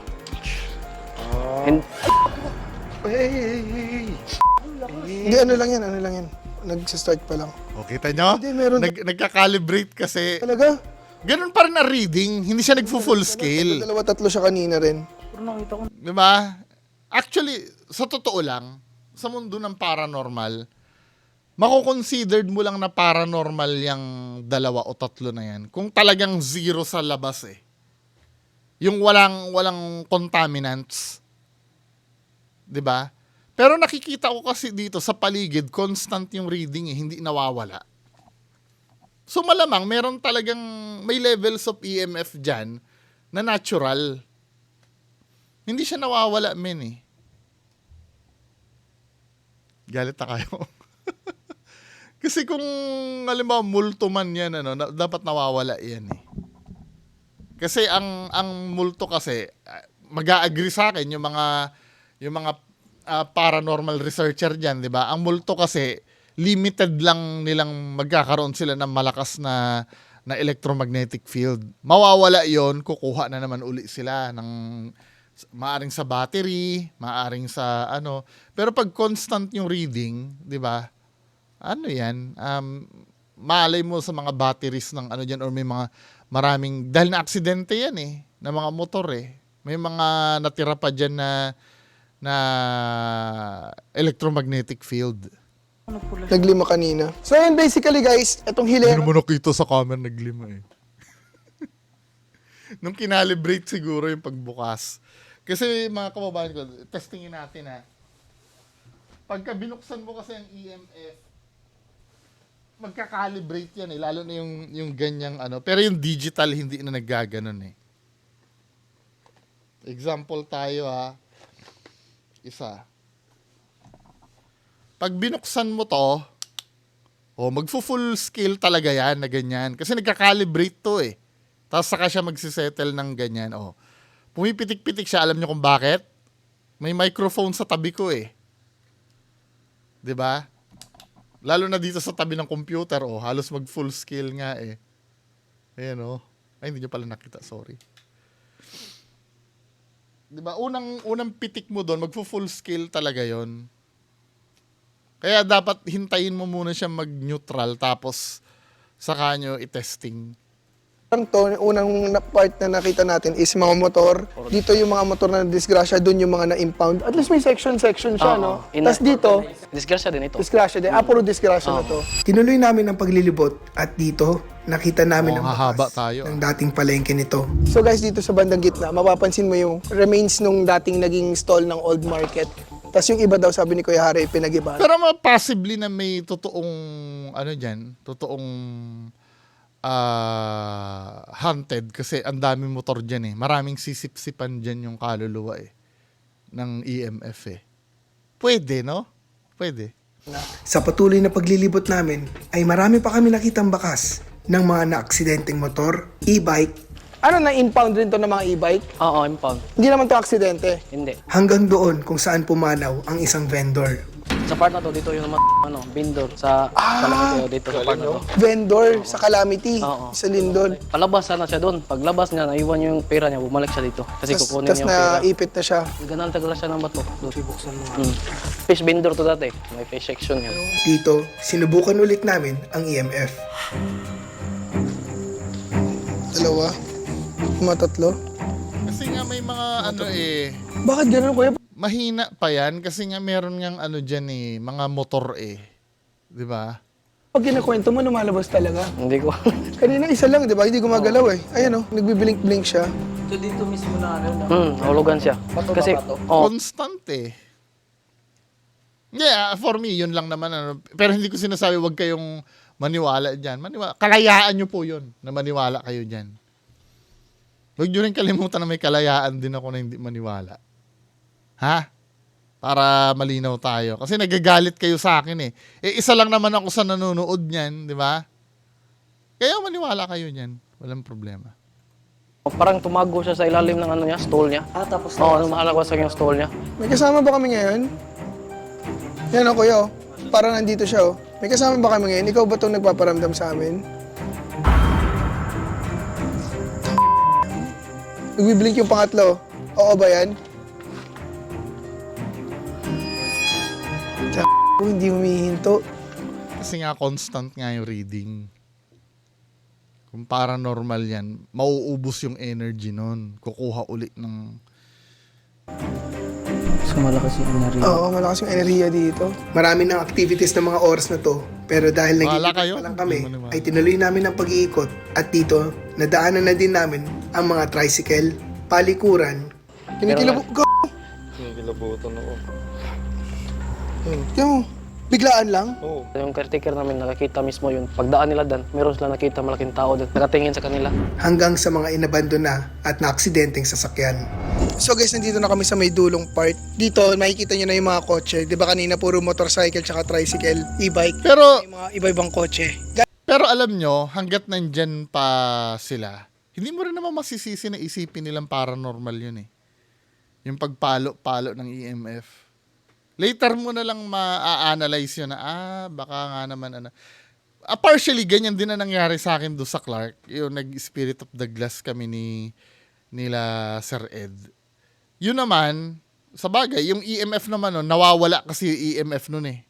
Hindi, ano lang yan. Nagsistart pa lang. O, kita nyo? Hindi, meron. Nagka-calibrate kasi. Talaga? Ganun pa rin ang reading. Hindi siya nagfo-full scale. Dalawa, tatlo siya kanina rin. Di ba? Actually, sa totoo lang, sa mundo ng paranormal, mako-considered mo lang na paranormal yung dalawa o tatlo na yan. Kung talagang zero sa labas eh. Yung walang contaminants. Di ba? Pero nakikita ko kasi dito sa paligid, constant yung reading eh, hindi nawawala. So malamang meron talagang may levels of EMF dyan na natural. Hindi siya nawawala, men eh. Galit na kayo. Kasi kung, halimbawa, multo man yan, dapat nawawala yan eh. Kasi ang multo kasi, mag-a-agree sa akin yung mga paranormal researcher dyan, di ba? Ang multo kasi, limited lang nilang magkakaroon sila ng malakas na electromagnetic field. Mawawala yon, kukuha na naman uli sila ng maaring sa battery, maaring sa ano. Pero pag constant yung reading, di ba? Ano yan? Malay mo sa mga batteries ng ano dyan or may mga maraming, dahil na aksidente yan eh, na mga motor eh. May mga natira pa dyan na electromagnetic field. Naglima kanina. So yun basically guys, itong Hindi hilera. naman nakita sa camera naglima eh. Nung kinalibrate siguro yung pagbukas. Kasi mga kababayan ko, testingin natin ha. Pagka binuksan mo kasi ang EMF, magka-calibrate yan eh. Lalo na yung ganyang ano. Pero yung digital, hindi na naggaganon eh. Example tayo ha. Isa. Pag binuksan mo to, magfo-full scale talaga yan na ganyan. Kasi nagka-calibrate to eh. Tapos saka siya magsisettle ng ganyan. Pumipitik-pitik siya. Alam niyo kung bakit? May microphone sa tabi ko eh. 'Di ba? Lalo na dito sa tabi ng computer, halos mag-full scale nga eh. Ayan Ay, hindi niyo pala nakita, sorry. 'Di ba? Unang pitik mo doon, magfo-full scale talaga 'yon. Kaya dapat hintayin mo muna siya mag-neutral tapos saka nyo i-testing. Unang part na nakita natin is mga motor. Dito yung mga motor na disgrasya, doon yung mga na-impound. At least may section siya, no? Tapos dito, Disgrasya din ito. disgrasya din. Puro disgrasya na to. Tinuloy namin ang paglilibot at dito, nakita namin ang Hahaba bakas tayo. ng dating palengke nito. So guys, dito sa bandang gitna, mapapansin mo yung remains nung dating naging stall ng old market. Tapos yung iba daw, sabi ni Kuya Harry, pinag-iba. Pero possibly na may totoong, totoong haunted kasi ang daming motor dyan eh. Maraming sisip-sipan dyan yung kaluluwa eh. Ng EMF eh. Pwede, no? Pwede. Sa patuloy na paglilibot namin, ay marami pa kami nakitang bakas ng mga na-aksidenteng motor, e-bike. Ano na-impound rin to ng mga e-bike? Oo, impound. Hindi naman to aksidente. Hindi. Hanggang doon kung saan pumanaw ang isang vendor. Sa part na to, dito yung vendor sa Calamity, dito sa part na to. Vendor sa Calamity, Oo. sa Lindon. Palabas sana siya doon. Paglabas niya, naiwan yung pera niya, bumalik siya dito. Kasi kukunin Tapos niya yung pera. naipit na siya. Ganun tagal siya ng bato. Doon. Buksan mo nga. Hmm. Fish vendor to dati. May fish section yun. Dito, sinubukan ulit namin ang EMF. Dalawa, tatlo. Kasi nga may mga ano Bakit ganun, kuya? mahina pa yan kasi nga meron ngang ano dyan mga motor di ba? Pag kinakwento mo, lumalabas talaga. Hindi ko. Kanina isa lang, di ba? Hindi gumagalaw eh. Ayan nagbiblink-blink siya. So dito mismo na ano na. Hulugan siya. Kasi, Constant Yeah, for me, yun lang naman. Pero hindi ko sinasabi wag kayong maniwala dyan. Kalayaan nyo po yun na maniwala kayo dyan. Huwag nyo rin kalimutan na may kalayaan din ako na hindi maniwala. Ha? Para malinaw tayo. Kasi nagagalit kayo sa akin isa lang naman ako sa nanonood niyan, di ba? Kaya maniwala kayo niyan. Walang problema. parang tumago siya sa ilalim ng ano niya, stall niya. Tapos Oo, lumalagwas yung stall niya. May kasama ba kami ngayon? Yan kuya Parang nandito siya May kasama ba kami ngayon? Ikaw ba itong nagpaparamdam sa amin? Nagbiblink yung pangatlo. Oo ba yan? Hindi humihinto. Kasi nga constant nga yung reading. Kung paranormal yan, mauubos yung energy nun. Kukuha ulit ng... So malakas yung energy. Oo, malakas yung enerhiya dito. Marami ng activities ng mga oras na to. Pero dahil Bahala nag-iikot kayo. pa lang kami, Hindi mo naman. ay tinuloy namin ang pag-iikot. At dito, nadaanan na din namin ang mga tricycle, palikuran. Kinikilabutan ako. Tiyan mo, biglaan lang. Oo. Yung caretaker namin nakakita mismo yun. Pagdaan nila doon, meron sila nakita malaking tao doon. Nakatingin sa kanila. Hanggang sa mga inabandon na at naaksidenteng sasakyan. So guys, nandito na kami sa may dulong part. Dito, makikita nyo na yung mga kotse. Di ba kanina puro motorcycle tsaka tricycle, e-bike. Pero, May mga iba-ibang kotse. pero alam nyo, hanggat nandyan pa sila, hindi mo rin naman masisisi na isipin nilang paranormal yun Yung pagpalo-palo ng EMF. Later mo na lang ma-analyze yun na, baka nga naman, partially, ganyan din na nangyari sa akin doon sa Clark. Yung nag-Spirit of the Glass kami nila Sir Ed. Yun naman, sa bagay, yung EMF naman nun, nawawala kasi yung EMF nun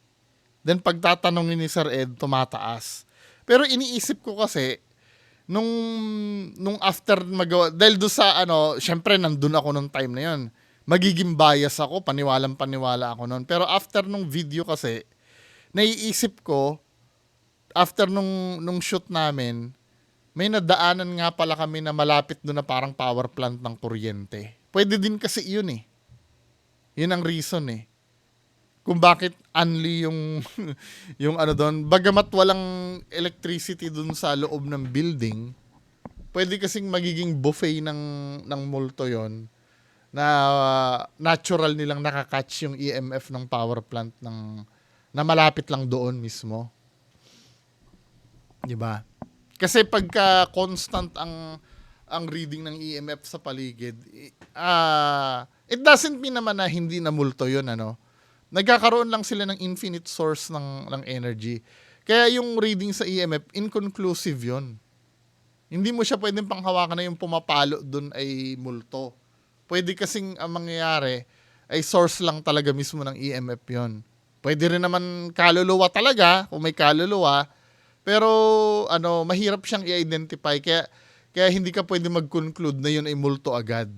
Then pagtatanongin ni Sir Ed, tumataas. Pero iniisip ko kasi, nung after magawa, dahil doon sa syempre nandun ako nung time na yun. Magiging bias ako, paniwalang-paniwala ako noon. Pero after nung video kasi, naiisip ko, after nung shoot namin, may nadaanan nga pala kami na malapit doon na parang power plant ng kuryente. Pwede din kasi yun Yun ang reason Kung bakit only yung, yung doon. Bagamat walang electricity doon sa loob ng building, pwede kasing magiging buffet ng multo yon na natural nilang nakakatch yung EMF ng power plant na malapit lang doon mismo. 'Di ba? Kasi pagka constant ang reading ng EMF sa paligid, it doesn't mean naman na hindi na multo 'yon Nagkakaroon lang sila ng infinite source ng energy. Kaya yung reading sa EMF inconclusive 'yon. Hindi mo siya pwedeng panghawakan na yung pumapalo doon ay multo. Pwede kasing ang mangyayari ay source lang talaga mismo ng EMF yon. Pwede rin naman kaluluwa talaga, kung may kaluluwa. Pero mahirap siyang i-identify. Kaya hindi ka pwede mag-conclude na yun ay multo agad.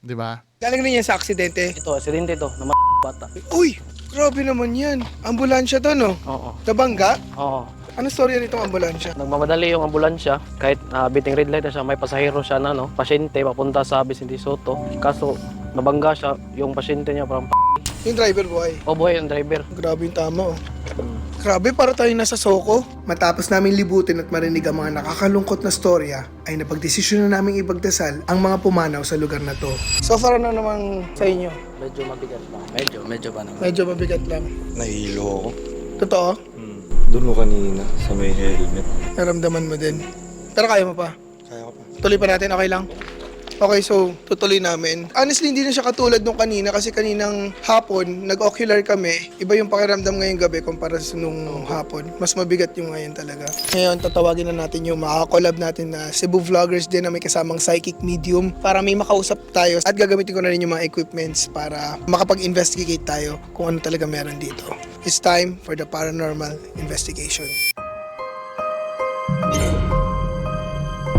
Di ba? Galing rin yan sa aksidente. Ito, aksidente to, na bata. Uy, grabe naman yan. Ambulansya to, no? Oo. Nabangga? Oo. Ano story nitong ambulansya? Nagmamadali yung ambulansya, kahit biting red light na siya, may pasahero siya na, pasyente, papunta sa Vicente Soto. Kaso, nabangga siya, yung pasyente niya parang Yung driver boy. boy, yung driver. Grabe yung tama, Grabe, para tayong nasa Soko. Matapos namin libutin at marinig ang mga nakakalungkot na storya, ay napagdesisyon na naming ipagdasal ang mga pumanaw sa lugar na to. So far, ano namang sa inyo? Medyo mabigat pa. Medyo pa naman. Medyo mabigat lang. Nahilo ako. Totoo? Doon mo kanina sa may helmet. Naramdaman mo din. Pero kaya mo pa. Kaya ko pa. Tuloy pa natin, okay lang? Okay, so tutuloy namin. Honestly, hindi na siya katulad nung kanina kasi kaninang hapon, nag-ocular kami. Iba yung pakiramdam ngayong gabi kumpara sa nung hapon. Mas mabigat yung ngayon talaga. Ngayon, tatawagin na natin yung makakolab natin na Cebu Vloggers din na may kasamang psychic medium para may makausap tayo at gagamitin ko na rin yung mga equipments para makapag-investigate tayo kung ano talaga meron dito. It's time for the paranormal investigation.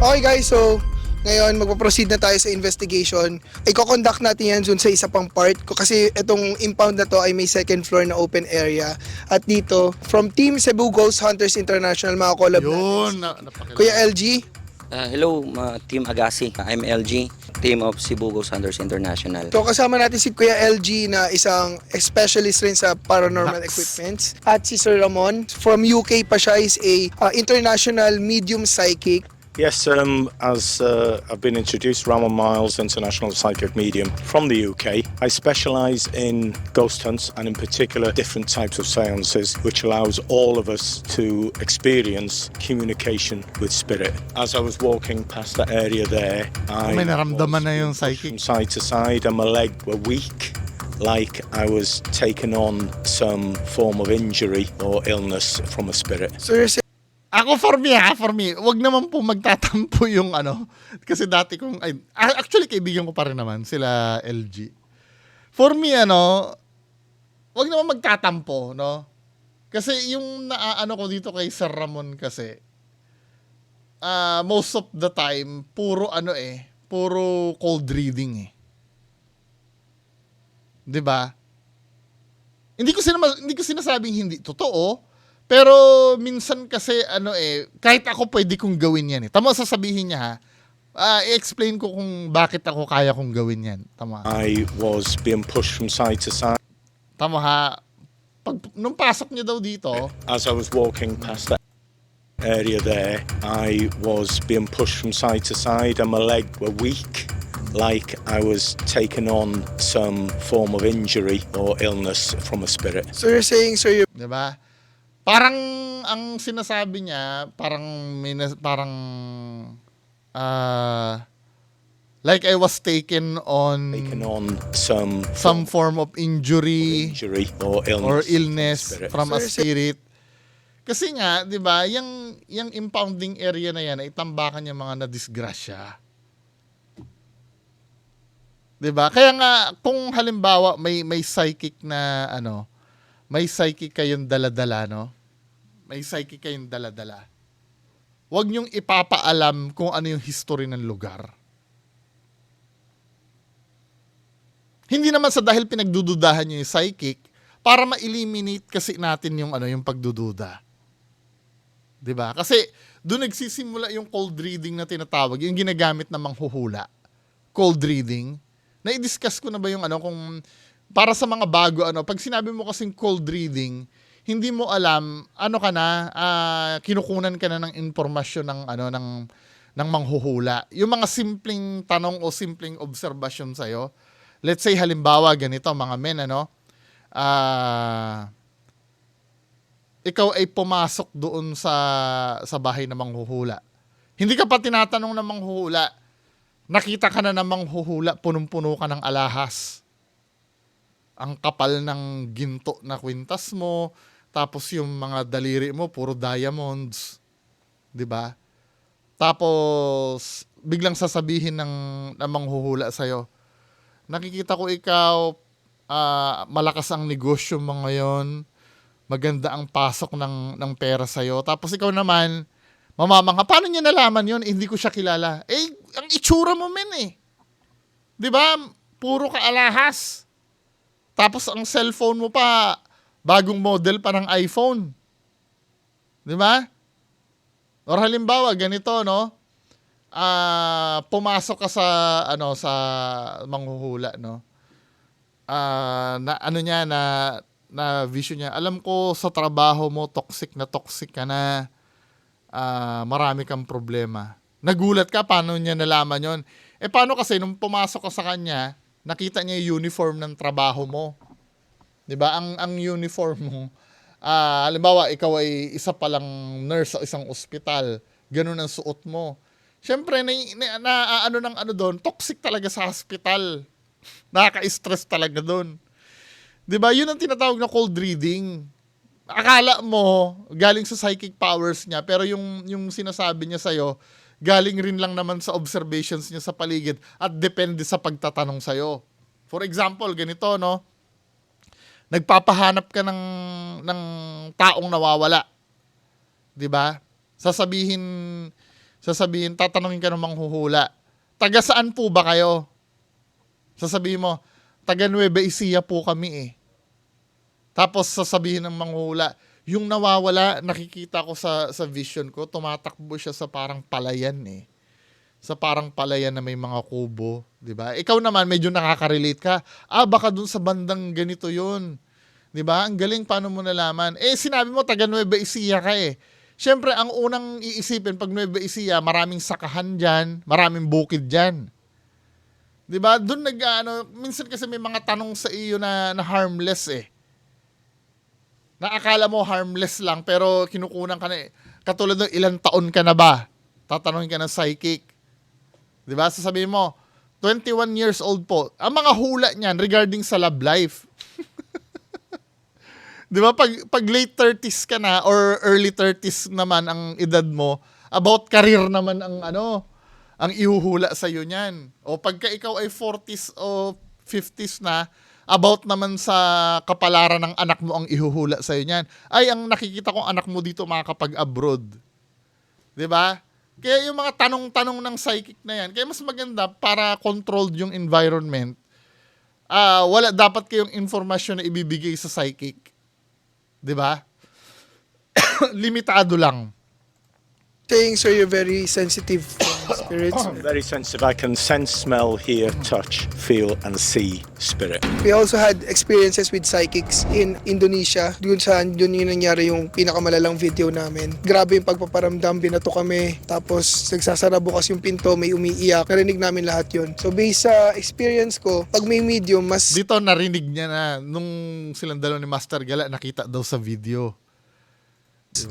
Okay guys, so ngayon magpo-proceed na tayo sa investigation. Iko-conduct natin yan dun sa isa pang part ko kasi itong impound na to ay may second floor na open area. At dito, from Team Cebu Ghost Hunters International, mga collab Yun, natin. napakilala. Kuya LG, Hello, Team Agassi. I'm LG, team of Cebu Ghost Hunters International. so kasama natin si Kuya LG na isang specialist rin sa paranormal equipments. At si Sir Ramon, from UK pa siya, is a international medium psychic. Yes, as I've been introduced, Ramon Miles, international psychic medium from the UK. I specialise in ghost hunts and in particular different types of seances, which allows all of us to experience communication with spirit. As I was walking past that area there, I May naramdaman na was yung pushed psychic. from side to side and my leg were weak, like I was taken on some form of injury or illness from a spirit. So you're saying Ako for me, wag naman po magtatampo yung ano. Kasi dati kong, actually kaibigan ko pa rin naman, sila LG. For me, wag naman magtatampo, no? Kasi yung naaano ko dito kay Sir Ramon kasi, most of the time, puro puro cold reading eh. 'Di ba? Hindi ko sinasabing hindi totoo. Pero minsan kasi kahit ako pwede kong gawin yan eh. Tama sasabihin niya ha. I-explain ko kung bakit ako kaya kong gawin yan. Tama. I was being pushed from side to side. Tama ha. Nung pasok niya daw dito, As I was walking past that area there, I was being pushed from side to side and my leg were weak, like I was taken on some form of injury or illness from a spirit. So you're saying, sir, you're 'di ba? Parang ang sinasabi niya, like I was taken on some form of injury or illness spirit. from a So, spirit. Kasi nga, 'di ba, yung impounding area na yan ay tambakan niya mga nadisgrasya. 'Di ba? Kaya nga kung halimbawa may psychic na may psychic kayong dala-dala, no? May psychic kayong dala-dala. Huwag niyong ipapaalam kung ano yung history ng lugar. Hindi naman sa dahil pinagdududahan niyo yung psychic para ma-eliminate kasi natin yung yung pagdududa. 'Di ba? Kasi doon nagsisimula yung cold reading na tinatawag, yung ginagamit na manghuhula. Cold reading. Na-discuss ko na ba yung kung para sa mga bago pag sinabi mo kasing cold reading, hindi mo alam kinukunan ka na ng impormasyon ng manghuhula. Yung mga simpleng tanong o simpleng obserbasyon sa let's say halimbawa ganito mga men ikaw ay pumasok doon sa bahay na manghuhula. Hindi ka pa tinatanong ng manghuhula. Nakita ka na ng manghuhula, punong-puno ka ng alahas. Ang kapal ng ginto na kwintas mo, tapos yung mga daliri mo puro diamonds, 'di ba? Tapos biglang sasabihin ng manghuhula sa nakikita ko ikaw malakas ang negosyo mo ngayon, maganda ang pasok ng pera sa tapos ikaw naman mamamangha, paano niya nalaman yon? Hindi ko siya kilala. Ang itsura mo men 'di ba? Puro ka alahas. Tapos ang cellphone mo pa, bagong model pa ng iPhone. 'Di ba? Or halimbawa, ganito, no? Pumasok ka sa manghuhula, no? Na vision niya. Alam ko sa trabaho mo, toxic ka na. Marami kang problema. Nagulat ka, paano niya nalaman yon? Paano kasi nung pumasok ka sa kanya, nakita niya yung uniform ng trabaho mo. 'Di ba? Ang uniform mo, halimbawa ikaw ay isa palang nurse sa isang ospital, ganun ang suot mo. Siyempre, ano ng ano doon, toxic talaga sa hospital. Nakaka-stress talaga doon. 'Di ba? Yun ang tinatawag na cold reading. Akala mo galing sa psychic powers niya, pero yung sinasabi niya sa'yo, galing rin lang naman sa observations niya sa paligid at depende sa pagtatanong sa'yo. For example, ganito, no? Nagpapahanap ka ng taong nawawala. 'Di ba? Sasabihin, tatanungin ka ng manghuhula. Taga saan po ba kayo? Sasabihin mo, taga Nueva Ecija po kami eh. Tapos sasabihin ng manghuhula, yung nawawala, nakikita ko sa vision ko, tumatakbo siya sa parang palayan eh. Sa parang palayan na may mga kubo, 'di ba? Ikaw naman medyo nakaka-relate ka. Baka dun sa bandang ganito 'yun. 'Di ba? Ang galing, paano mo nalaman? Sinabi mo taga Nueva Ecija ka eh. Siyempre, ang unang iisipin pag Nueva Ecija, maraming sakahan diyan, maraming bukid diyan. 'Di ba? Doon minsan kasi may mga tanong sa iyo na harmless eh. Naakala mo harmless lang pero kinukunan ka na eh. Katulad ng ilang taon ka na ba? Tatanungin ka ng psychic. 'Di ba? Sasabihin mo, 21 years old po. Ang mga hula niyan regarding sa love life. 'Di ba? Pag late 30s ka na or early 30s naman ang edad mo, about career naman ang ihuhula sa iyo niyan. O pagka ikaw ay 40s o 50s na, about naman sa kapalaran ng anak mo ang ihuhula sa iyo niyan. Ay, ang nakikita kong anak mo dito makakapag-abroad. 'Di ba? Kaya yung mga tanong-tanong ng psychic na yan, kaya mas maganda para controlled yung environment. Wala dapat kayong informasyon na ibibigay sa psychic. 'Di ba? Limitado lang. Saying, sir, you're very sensitive from spirits. I'm very sensitive. I can sense, smell, hear, touch, feel, and see spirit. We also had experiences with psychics in Indonesia. Doon yung nangyari yung pinakamalalang video namin. Grabe yung pagpaparamdam, binato kami. Tapos nagsasara bukas yung pinto, may umiiyak. Narinig namin lahat yun. So based sa experience ko, pag may medium, mas Dito narinig niya na nung silang dalawa ni Master Gala, nakita daw sa video.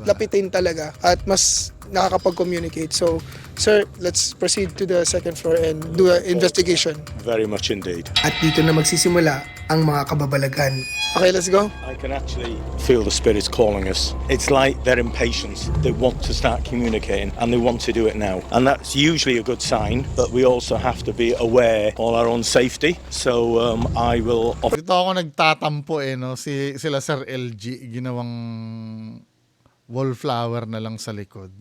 lapitin talaga at mas nakakapag-communicate. So, sir, let's proceed to the second floor and do an investigation. Very much indeed. At dito na magsisimula ang mga kababalaghan. Okay, let's go. I can actually feel the spirits calling us. It's like they're impatient. They want to start communicating and they want to do it now. And that's usually a good sign, but we also have to be aware of our own safety. So I will... Dito ako nagtatampo no. Sila Sir LG, ginawang wallflower na lang sa likod.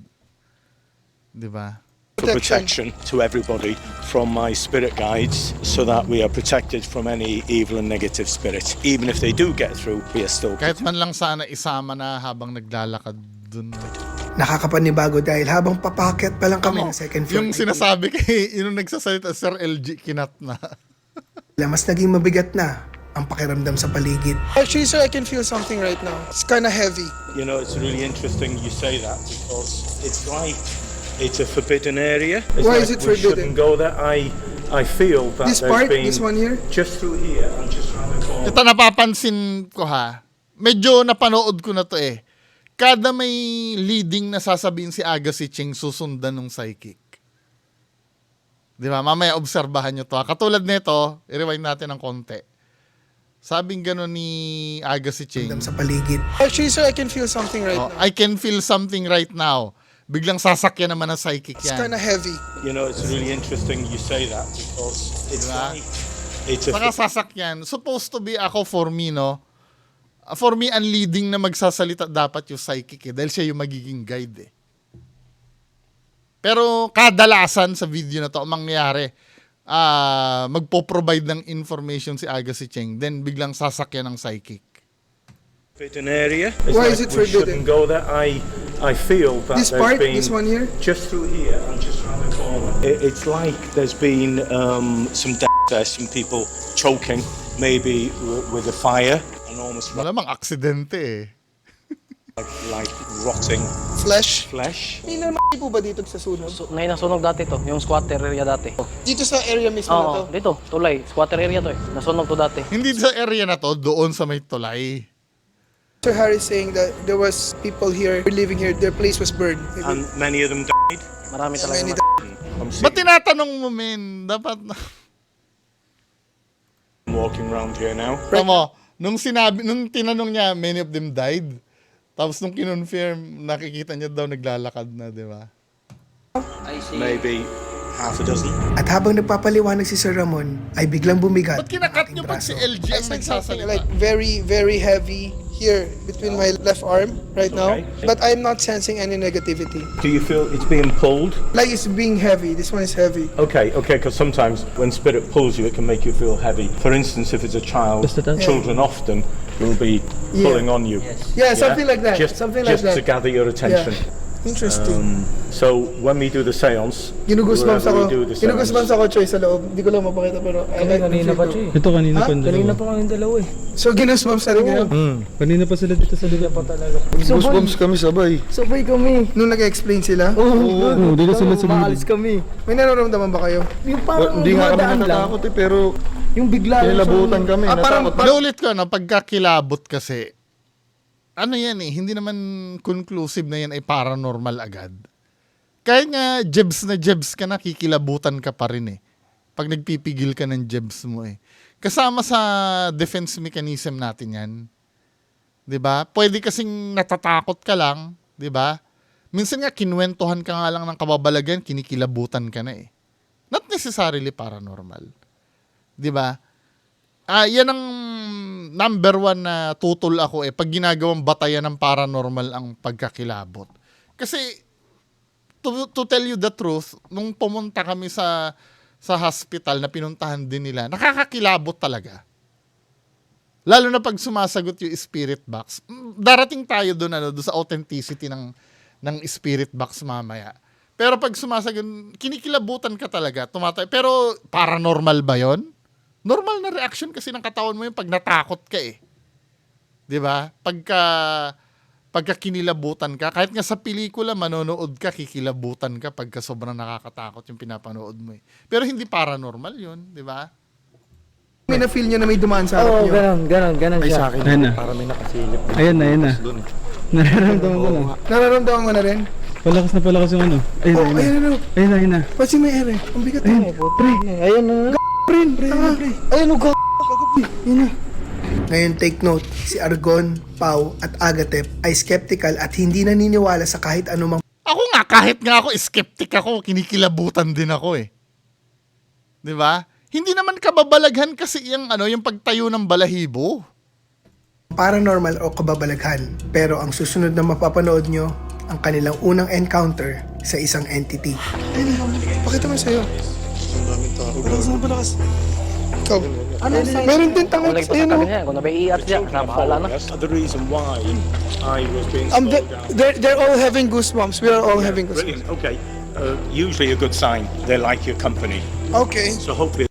Di ba? protection to everybody from my spirit guides so that we are protected from any evil and negative spirits. Even if they do get through, we are still... Kahit man lang sana isama na habang naglalakad dun. Nakakapanibago dahil habang papakit pa lang kami ng second floor. Yung sinasabi kay, yung nagsasalita, Sir LG, kinat na. Mas naging mabigat na ang pakiramdam sa paligid. Actually, sir, I can feel something right now. It's kind of heavy. You know, it's really interesting you say that because it's like it's a forbidden area. It's Why like is it we forbidden? shouldn't go there. I feel that This there's part, been this one here? just through here and just around the corner. Ito napapansin ko ha. Medyo napanood ko na to eh. Kada may leading na sasabihin si Agassi Ching, susundan ng psychic. Di ba? Mamaya obserbahan nyo to ha. Katulad nito, i-rewind natin ng konti. Sabing gano'n ni Agassi Ching. Sa paligid. Actually, sir, I can feel something right now. I can feel something right now. Biglang sasakyan naman ng psychic It's yan. kind of heavy. You know, it's really interesting you say that because it's Diba? like it's a Saka sasakyan. Supposed to be ako for me, no? For me, ang leading na magsasalita dapat yung psychic eh. Dahil siya yung magiging guide eh. Pero kadalasan sa video na to, ang mangyayari, magpo-provide ng information si Agassi Ching, then biglang sasakyan ng psychic. forbidden area. It's Why like is it we forbidden? shouldn't go there. I feel that This there's part, been this one here? just through here and just around the corner. It's like there's been some there, some people choking, maybe with a fire, enormous Malamang aksidente eh. like rotting Flesh. flesh. May naman po ba dito sa sunog? May nasunog dati to, yung squatter area dati. Dito sa area mismo na to? Oo, dito, tulay, squatter area to eh. Nasunog to dati. Hindi sa area na to, doon sa may tulay. Sir Harry saying that there was people here living here, their place was burned. And many of them died. Marami talaga. Many Ba't tinatanong mo, men? Dapat na. walking around here now. Tama, nung tinanong niya, many of them died. Tapos nung kinonfirm, nakikita niya daw naglalakad na, di ba? Maybe half a dozen. At habang nagpapaliwanag si Sir Ramon, ay biglang bumigat. Ba't kinakat niyo pag si LG ang nagsasalita? Like very, very heavy here between my left arm right now. Okay. But I'm not sensing any negativity. Do you feel it's being pulled? Like it's being heavy. This one is heavy. Okay, because sometimes when spirit pulls you, it can make you feel heavy. For instance, if it's a child, children often will be pulling on you. Yeah, something like that. Just, something like just that. to gather your attention. Interesting. So when we do the seance, Ginugusbams wherever ako. we do the Ginugusbams seance, ako, Choy, sa loob. Hindi ko lang mapakita pero I like Kanina the pa, feel. Choy. Ito kanina Ha? pa yung Kanina dalawa. pa kami dalawa eh. So ginusbams talaga yun. Kanina pa sila dito sa likod. Pa talaga. Goosebumps kami sabay. Sabay kami. Nung nag-explain sila, Oo, dito sila sa Maalis likod. kami. may nararamdaman ba kayo? Yung parang Hindi nga kami dumadaan lang. natatakot eh, pero Yung bigla lang kinilabutan kami. parang- Natakot. Naulit ko, no, pagkakilabot kasi, ano yan eh, hindi naman conclusive na yan ay paranormal agad. Kaya nga, jebs ka na, kikilabutan ka pa rin eh. Pag nagpipigil ka ng jebs mo eh. Kasama sa defense mechanism natin yan. 'Di ba? Pwede kasing natatakot ka lang, 'di ba? Minsan nga, kinwentuhan ka nga lang ng kababalagan, kinikilabutan ka na eh. Not necessarily paranormal. 'Di ba? Yan ang number one na tutol ako eh, pag ginagawang batayan ng paranormal ang pagkakilabot. Kasi, to tell you the truth, nung pumunta kami sa hospital na pinuntahan din nila, nakakakilabot talaga. Lalo na pag sumasagot yung spirit box. Darating tayo doon doon sa authenticity ng spirit box mamaya. Pero pag sumasagot, kinikilabutan ka talaga, tumatay. Pero paranormal ba 'yon? Normal na reaction kasi ng katawan mo yung pag natakot ka eh. 'Di ba? Pagka kinilabutan ka, kahit nga sa pelikula, manonood ka, kikilabutan ka pagka sobrang nakakatakot yung pinapanood mo eh. Pero hindi paranormal yun, di ba? May na-feel nyo na may dumaan sa Oo, harap nyo. ganon Ay siya. sa akin, Ayun na. para may nakasilip. Ayun na. Doon. Nararamdaman ko lang. Nararamdaman mo na rin? Palakas yung ano. Ayun Oh, ayun. Ayun na. Pansin may ere. Ang bigat na. Ayun na. Ayun o, Ngayon, take note, si Argon, Pau, at Agatep ay skeptical at hindi naniniwala sa kahit anumang Ako nga, kahit nga ako, skeptic ako, kinikilabutan din ako eh. Di ba? Hindi naman kababalaghan kasi yung pagtayo ng balahibo. paranormal o kababalaghan. Pero ang susunod na mapapanood nyo, ang kanilang unang encounter sa isang entity. Ayun, pakita mo sa'yo. Malakas mo, malakas. Ikaw. Meron din Kung tangos. lagi pa sa Ayun, kanya, kung nabaiiyak siya, nabahala na. That's the reason why I was being slowed down. they're all having goosebumps. We are all having goosebumps. Brilliant. Okay. Usually a good sign. They like your company. Okay. So hopefully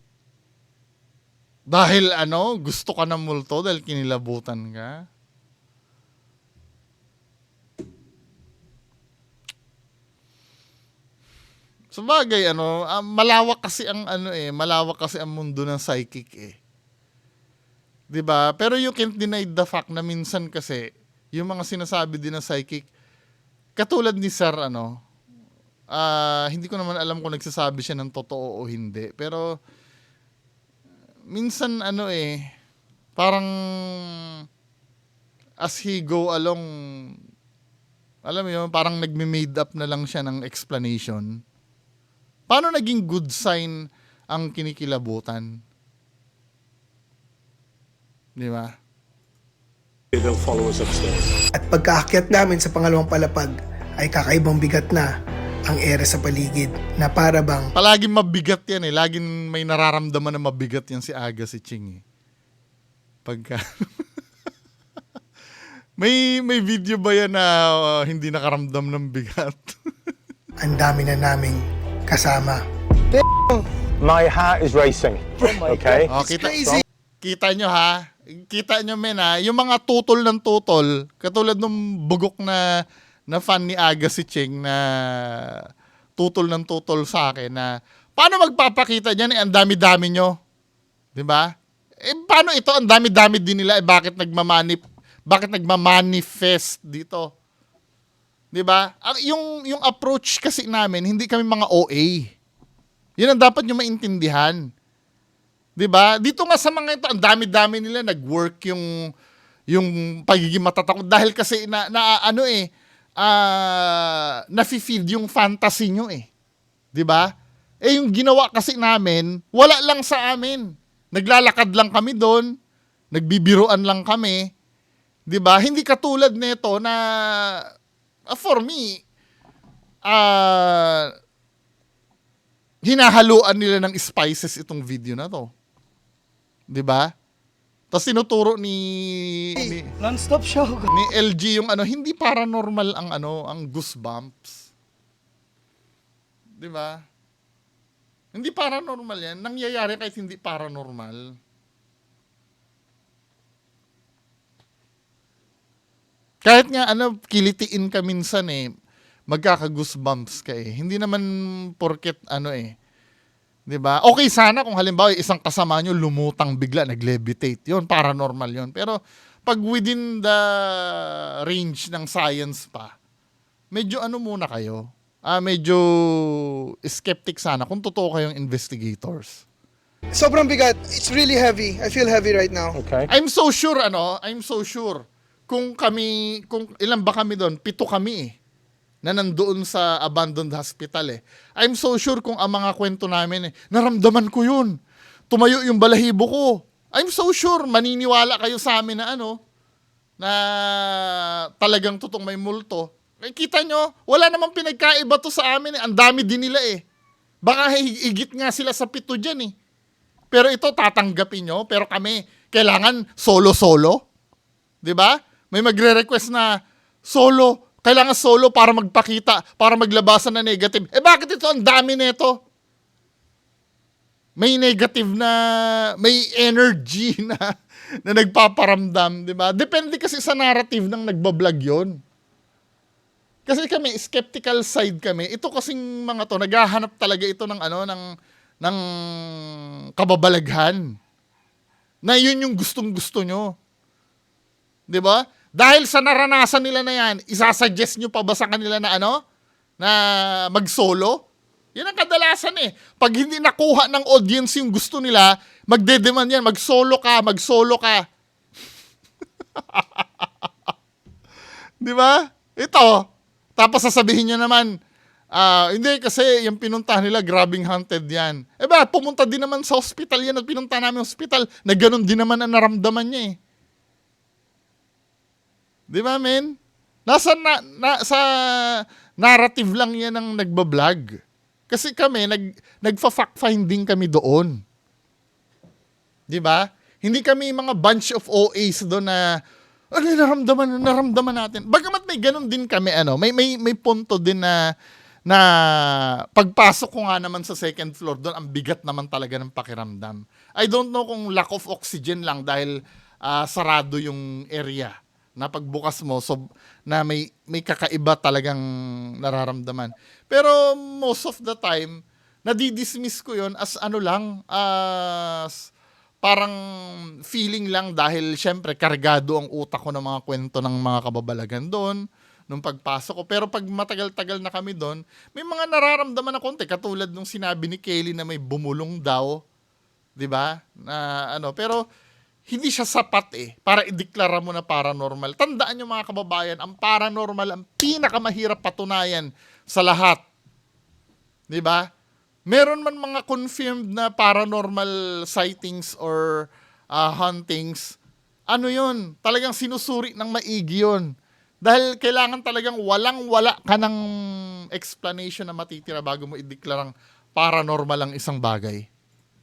Dahil gusto ka ng multo dahil kinilabutan ka. Sabagay, malawak kasi malawak kasi ang mundo ng psychic eh. 'Di ba? Pero you can't deny the fact na minsan kasi yung mga sinasabi din ng psychic, katulad ni Sir, hindi ko naman alam kung nagsasabi siya ng totoo o hindi. Pero minsan parang as he go along, alam mo yun, parang nagme-made up na lang siya ng explanation. Paano naging good sign ang kinikilabutan? Di ba? they'll follow us upstairs. At pagkaakyat namin sa pangalawang palapag, ay kakaibang bigat na ang ere sa paligid na para bang Palaging mabigat yan eh. Laging may nararamdaman na mabigat yan si Aga, si Ching eh. Pagka... may video ba yan na hindi nakaramdam ng bigat? ang dami na naming kasama. My heart is racing. Okay. Oh, kita nyo ha. Kita nyo men ha. Yung mga tutol ng tutol, katulad nung bugok na fan ni Aga si Ching na tutol ng tutol sa akin na paano magpapakita niyan ang dami-dami nyo? 'Di ba? Paano ito ang dami-dami din nila bakit nagma-manifest dito? 'Di ba? Yung approach kasi namin, hindi kami mga OA. Yun ang dapat nyo maintindihan. 'Di ba? Dito nga sa mga ito, ang dami-dami nila nag-work yung pagiging matatakot dahil kasi nafi-feed yung fantasy nyo eh. 'Di ba? Yung ginawa kasi namin, wala lang sa amin. Naglalakad lang kami doon, nagbibiruan lang kami. 'Di ba? Hindi katulad nito na for me hinahaluan nila ng spices itong video na to. 'Di ba? Tapos tinuturo ni Non-stop show. ni LG yung hindi paranormal ang goosebumps. 'Di ba? Hindi paranormal 'yan. Nangyayari kahit hindi paranormal. Kahit nga kilitiin ka minsan magkaka-goosebumps ka Hindi naman porket 'di ba? Okay sana kung halimbawa isang kasama nyo lumutang bigla, nag-levitate. 'Yon, paranormal 'yon. Pero pag within the range ng science pa, medyo muna kayo. Medyo skeptic sana kung totoo kayong investigators. Sobrang bigat. It's really heavy. I feel heavy right now. Okay. I'm so sure kung ilan ba kami doon? 7 kami na nandoon sa abandoned hospital I'm so sure kung ang mga kwento namin naramdaman ko yun. Tumayo yung balahibo ko. I'm so sure maniniwala kayo sa amin na na talagang totoong may multo. Kita nyo, wala namang pinagkaiba to sa amin Ang dami din nila Baka higit nga sila sa 7 dyan Pero ito tatanggapin nyo, pero kami kailangan solo-solo. 'Di ba? May magre-request na kailangan solo para magpakita, para maglabasan na negative. Bakit ito ang dami nito? May negative may energy na nagpaparamdam, 'di ba? Depende kasi sa narrative ng nagba-vlog 'yon. Kasi kami skeptical side kami. Ito kasing mga to naghahanap talaga ito ng ng kababalaghan. Na yun yung gustong-gusto nyo. 'Di ba? Dahil sa naranasan nila na yan, isasuggest nyo pa ba sa kanila na na mag-solo? Yan ang kadalasan Pag hindi nakuha ng audience yung gusto nila, magde-demand yan, mag-solo ka. 'Di ba? Ito. Tapos sasabihin nyo naman, hindi kasi yung pinuntahan nila, grabing haunted yan. Pumunta din naman sa hospital yan at pinunta namin hospital na ganun din naman ang naramdaman niya 'Di ba, men? Sa narrative lang yan ang nagbablog. Kasi kami, nagfa-fact-finding kami doon. 'Di ba? Hindi kami mga bunch of OAs doon na, naramdaman natin. Bagamat may ganun din kami, may punto din na pagpasok ko nga naman sa second floor doon, ang bigat naman talaga ng pakiramdam. I don't know kung lack of oxygen lang dahil sarado yung area na pagbukas mo na may kakaiba talagang nararamdaman. Pero most of the time, nadidismiss ko yon as as parang feeling lang dahil syempre kargado ang utak ko ng mga kwento ng mga kababalagan doon nung pagpasok ko. Pero pag matagal-tagal na kami doon, may mga nararamdaman na konti katulad nung sinabi ni Kelly na may bumulong daw, 'di ba? Pero hindi siya sapat para ideklara mo na paranormal. Tandaan nyo mga kababayan, ang paranormal ang pinakamahirap patunayan sa lahat. 'Di ba? Meron man mga confirmed na paranormal sightings or hauntings. Yun? Talagang sinusuri ng maigi yun. Dahil kailangan talagang walang-wala ka ng explanation na matitira bago mo ideklarang paranormal ang isang bagay.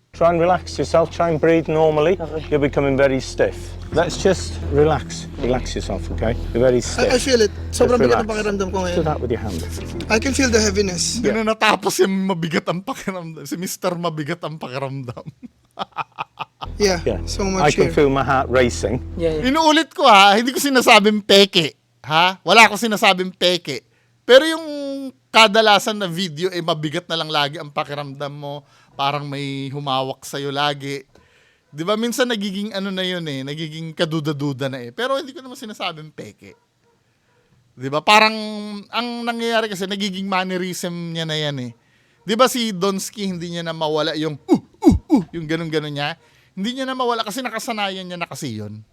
Try and relax yourself. Try and breathe normally. You're becoming very stiff. Let's just relax. Relax yourself, okay? You're very stiff. I feel it. Sobrang Just bigat ng relax. pakiramdam ko Do ngayon. that with your hand. I can feel the heaviness. Hindi na natapos yung mabigat ang pakiramdam. Si Mr. Mabigat ang pakiramdam. Yeah, Yeah. so I much can here. feel my heart racing. Yeah. Inuulit ko hindi ko sinasabing peke. Wala ko sinasabing peke. Pero yung kadalasan na video, mabigat na lang lagi ang pakiramdam mo. Parang may humawak sa'yo lagi. Di ba? Minsan nagiging na yun nagiging kaduda-duda na Pero hindi ko naman sinasabing peke. Di ba? Parang, ang nangyayari kasi, nagiging mannerism niya na yan Di ba si Donsky, hindi niya na mawala yung yung ganun-ganun niya? Hindi niya na mawala kasi nakasanayan niya na kasi yun.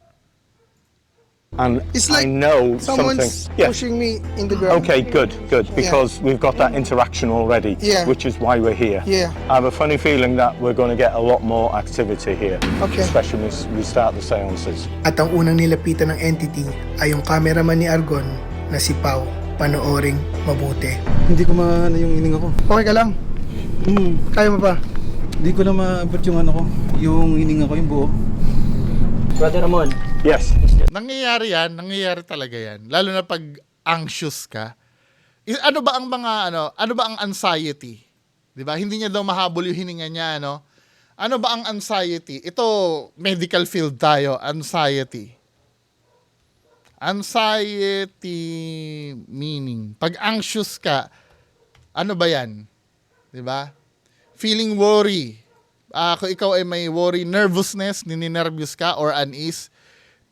And It's I like know something. Someone's Yeah. pushing me in the ground. Okay, good. Because we've got that interaction already, Yeah. which is why we're here. Yeah. I have a funny feeling that we're going to get a lot more activity here, Okay. especially when we start the seances. At ang unang nilapitan ng entity ay yung cameraman ni Argon na si Pau. Panooring mabuti. Hindi ko maano yung hininga ko. Okay ka lang? Kaya mo pa? Hindi ko na maabot yung ano ko. Yung hininga ko, yung buo. Brother Ramon, Yes. Nangyayari yan, nangyayari talaga yan. Lalo na pag anxious ka. Ano ba ang anxiety? 'Di ba? Hindi niya daw mahabol yung hininga niya, no? Ano ba ang anxiety? Ito, medical field tayo, anxiety. Anxiety meaning, pag anxious ka, ano ba yan? 'Di ba? Feeling worry. Kung ikaw ay may worry, nervousness, nininervyos ka or unease,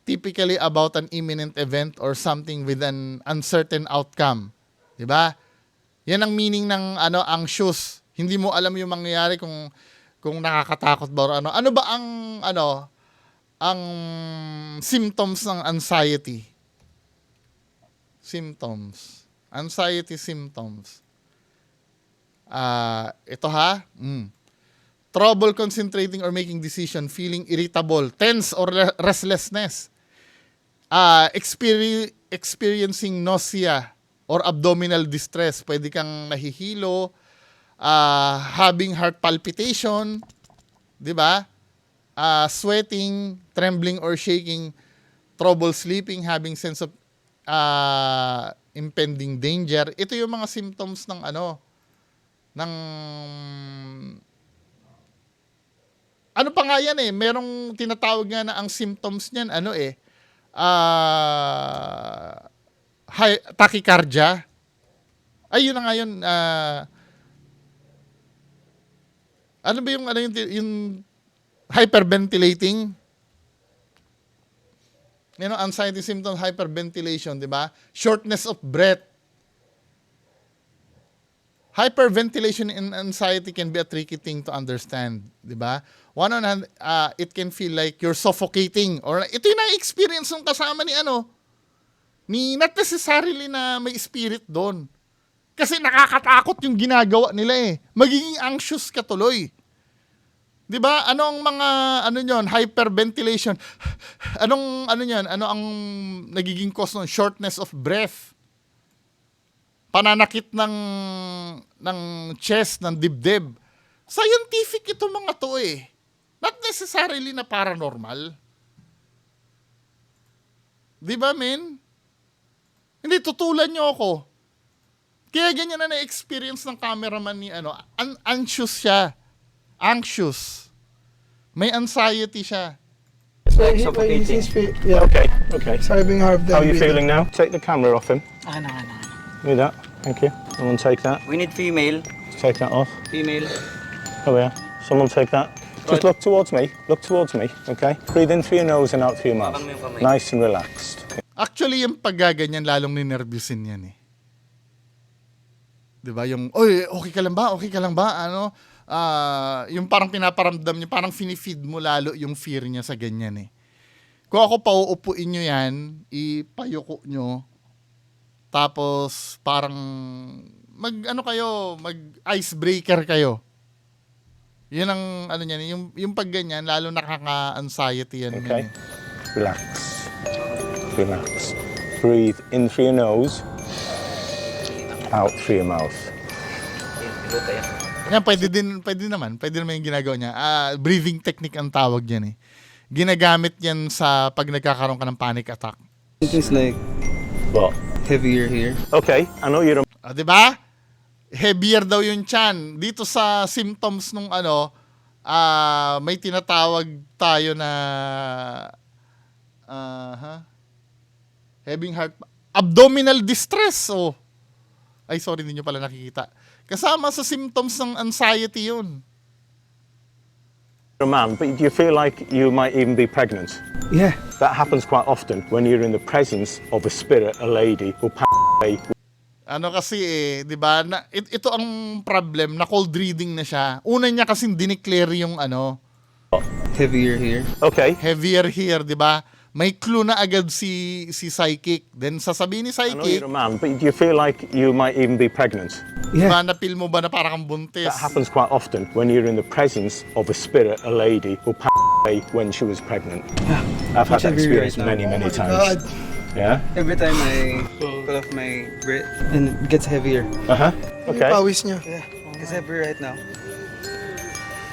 typically about an imminent event or something with an uncertain outcome. 'Di ba? Yan ang meaning ng anxious. Hindi mo alam yung mangyayari kung nakakatakot ba or ano. Ano ba ang symptoms ng anxiety? Symptoms. Anxiety symptoms. Ito ha. Trouble concentrating or making decision, feeling irritable, tense or restlessness. Experiencing nausea or abdominal distress. Pwede kang nahihilo, having heart palpitation, 'di ba? Sweating, trembling or shaking, trouble sleeping, having sense of impending danger. Ito yung mga symptoms ng ano pa nga yan merong tinatawag nga na ang symptoms niyan tachycardia. Ay, yun na nga yun. Ano ba yung hyperventilating? Anxiety symptoms, hyperventilation, di ba? Shortness of breath. Hyperventilation in anxiety can be a tricky thing to understand, di ba? One on hand, it can feel like you're suffocating or ito yung na-experience ng kasama ni not necessarily na may spirit doon. Kasi nakakatakot yung ginagawa nila Magiging anxious ka tuloy. 'Di ba? Anong mga niyon, hyperventilation? Anong niyan? Ano ang nagiging cause ng shortness of breath? Pananakit ng chest, ng dibdib. Scientific ito mga to Not necessarily na paranormal. Di ba, men? Hindi, tutulan nyo ako. Kaya ganyan na na-experience ng cameraman ni anxious siya. Anxious. May anxiety siya. Yeah. Okay. Sorry, being hard. How are you feeling now? Take the camera off him. ano. Do that. Thank you. Someone take that. We need female. Take that off. Female. There we are. Someone take that. Just look towards me. Look towards me, okay? Breathe in through your nose and out through your mouth. Nice and relaxed. Actually, yung paggaganyan, lalong ninervyusin yan Diba? Yung, oy, okay ka lang ba? Okay ka lang ba? Yung parang pinaparamdam niya, parang finifeed mo lalo yung fear niya sa ganyan Kung ako pauupuin nyo yan, ipayuko nyo, tapos parang mag-icebreaker kayo. Yun ang niyan, yung pag ganyan, lalo nakaka-anxiety yan. Okay. Relax. Relax. Breathe in through your nose, out through your mouth. Yan, pwede naman yung ginagawa niya. Breathing technique ang tawag yan Ginagamit yan sa pag nagkakaroon ka ng panic attack. It's like What? heavier here. Okay, I know you're a Di ba? Heavier daw yung chan. Dito sa symptoms nung may tinatawag tayo na having heart abdominal distress. Ay, sorry, hindi nyo pala nakikita. Kasama sa symptoms ng anxiety yun. man, but do you feel like you might even be pregnant? Yeah. That happens quite often when you're in the presence of a spirit, a lady, or Ano kasi di ba? Ito ang problem, na cold reading na siya. Una niya kasing dineclare yung Heavier here. Okay. heavier here, di ba? May clue na agad si psychic. Then sasabihin ni I know psychic, you're a man, but do you feel like you might even be pregnant? di ba, na-feel mo ba na parang kang buntis? That happens quite often when you're in the presence of a spirit, a lady who passed away when she was pregnant. I've had that Actually, experience right now. many times. God. Yeah? Every time I pull off my breath, and it gets heavier. Uh-huh. Yung Okay. pawis niya. Yeah, it's heavier right now.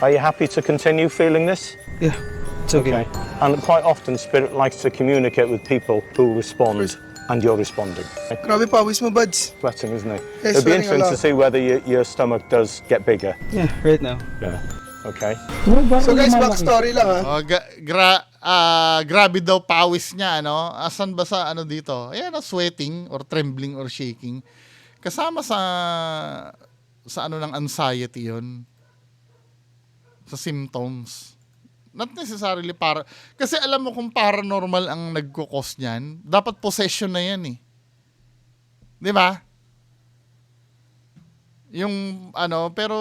Are you happy to continue feeling this? Yeah, it's okay. And quite often spirit likes to communicate with people who respond and you're responding. Grabe pawis mo, buds. Sweating, isn't it? Yeah, It'll be sweating a interesting to lot. see whether your stomach does get bigger. Yeah, right now. Yeah. Okay. So guys, backstory lang ha. Grabe daw pawis niya, ano? Asan ba sa ano dito? Ayan, sweating or trembling or shaking. Kasama sa ano ng anxiety 'yon. Sa symptoms. Not necessarily para kasi alam mo kung paranormal ang nagko-cause niyan, dapat possession na 'yan eh. 'Di ba? Yung ano, pero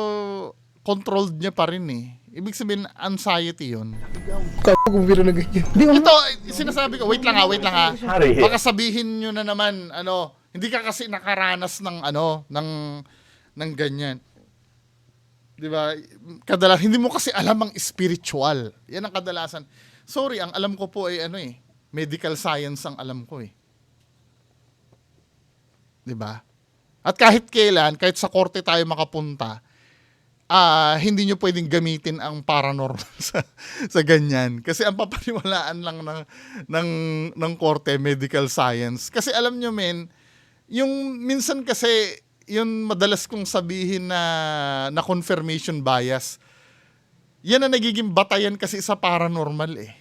controlled niya pa rin eh. Ibig sabihin, anxiety 'yon. Kung biro na ganyan. Ito, sinasabi ko, wait lang ha. Harry here. Baka sabihin nyo na naman, hindi ka kasi nakaranas ng ng ganyan. 'Di ba? Hindi mo kasi alam ang spiritual. Yan ang kadalasan. Sorry, ang alam ko po ay medical science ang alam ko eh. 'Di ba? At kahit kailan, kahit sa korte tayo makapunta, hindi nyo pwedeng gamitin ang paranormal sa ganyan. Kasi ang papaniwalaan lang ng korte, medical science. Kasi alam nyo yung minsan kasi, yun madalas kong sabihin na confirmation bias, yan ang nagiging batayan kasi sa paranormal eh.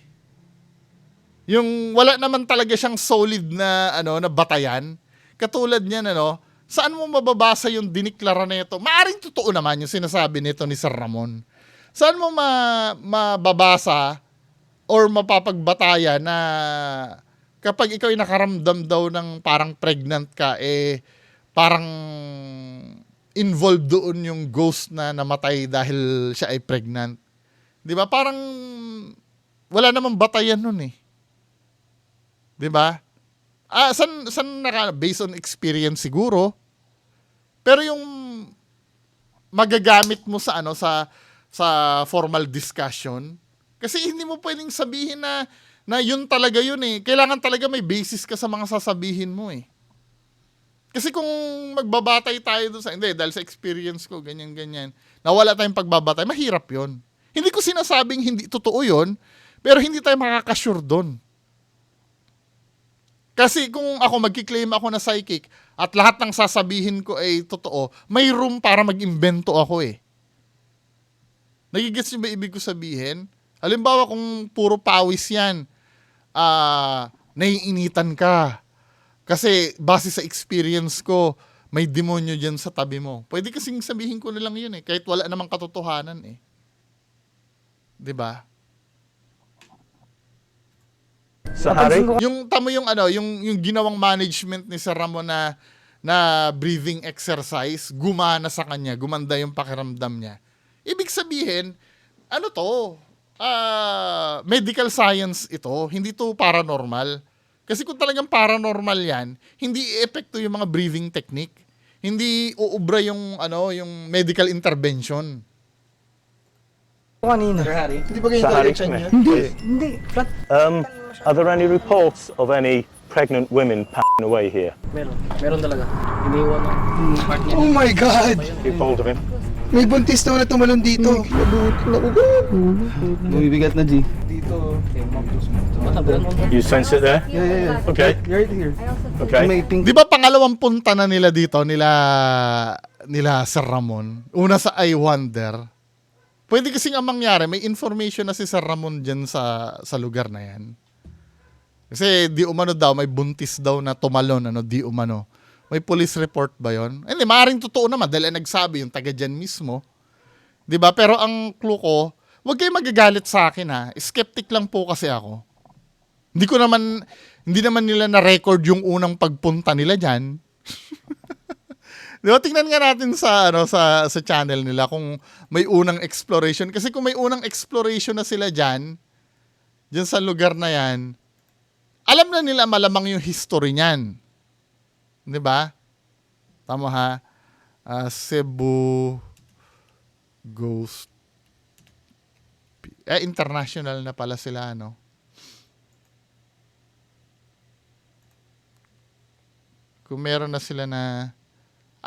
Yung wala naman talaga siyang solid na batayan. Katulad niyan, saan mo mababasa yung diniklara na ito? Maaring totoo naman yung sinasabi nito ni Sir Ramon. Saan mo mababasa or mapapagbatayan na kapag ikaw ay nakaramdam daw ng parang pregnant ka, parang involved doon yung ghost na namatay dahil siya ay pregnant. Di ba? Parang wala namang batayan nun eh. Di ba? San based on experience siguro. Pero yung magagamit mo sa sa formal discussion, kasi hindi mo pwedeng sabihin na yun talaga yun eh. Kailangan talaga may basis ka sa mga sasabihin mo eh. Kasi kung magbabatay tayo doon hindi, dahil sa experience ko, ganyan, nawala tayong pagbabatay, mahirap yun. Hindi ko sinasabing hindi totoo yun, pero hindi tayo makakasure doon. Kasi kung ako magkiklaim ako na psychic at lahat ng sasabihin ko ay totoo, may room para mag-imbento ako eh. Nagigets niyo ba ibig ko sabihin? Halimbawa kung puro pawis yan, naiinitan ka. Kasi base sa experience ko, may demonyo dyan sa tabi mo. Pwede kasing sabihin ko na lang yun eh, kahit wala namang katotohanan eh. 'Di ba? So, Harry? Yung tamo yung ginawang management ni Sir Ramon na breathing exercise, gumana sa kanya, gumanda yung pakiramdam niya. Ibig sabihin, medical science ito, hindi to paranormal. Kasi kung talagang paranormal yan, hindi i-epekto yung mga breathing technique. Hindi uubra yung medical intervention. Kanina. Hindi ba ganyan Sa talaga Harry, tiyan niya? Hindi. Flat. Are there any reports of any pregnant women passing away here? Meron talaga. Iniwan ng part niya. Oh my God! Keep hold of him. May buntis daw na tumalon dito. Bumibigat na, G. You sense it there? Yeah. Okay. Right here. Okay. May pink. Di ba pangalawang punta na nila dito, nila Sir Ramon? Una sa I Wonder. Pwede kasing ang mangyari, may information na si Sir Ramon dyan sa lugar na yan. Kasi di umano daw, may buntis daw na tumalon, di umano. May police report ba yon? Hindi, maaaring totoo naman dahil nagsabi yung taga dyan mismo. Di ba? Pero ang clue ko, huwag kayo magagalit sa akin ha. Skeptic lang po kasi ako. Hindi naman nila na-record yung unang pagpunta nila dyan. Di ba, tingnan nga natin sa sa channel nila kung may unang exploration, kasi kung may unang exploration na sila diyan sa lugar na 'yan, alam na nila malamang yung history niyan. 'Di ba? Tama ha? Cebu Ghost international na pala sila, no? Kung meron na sila na...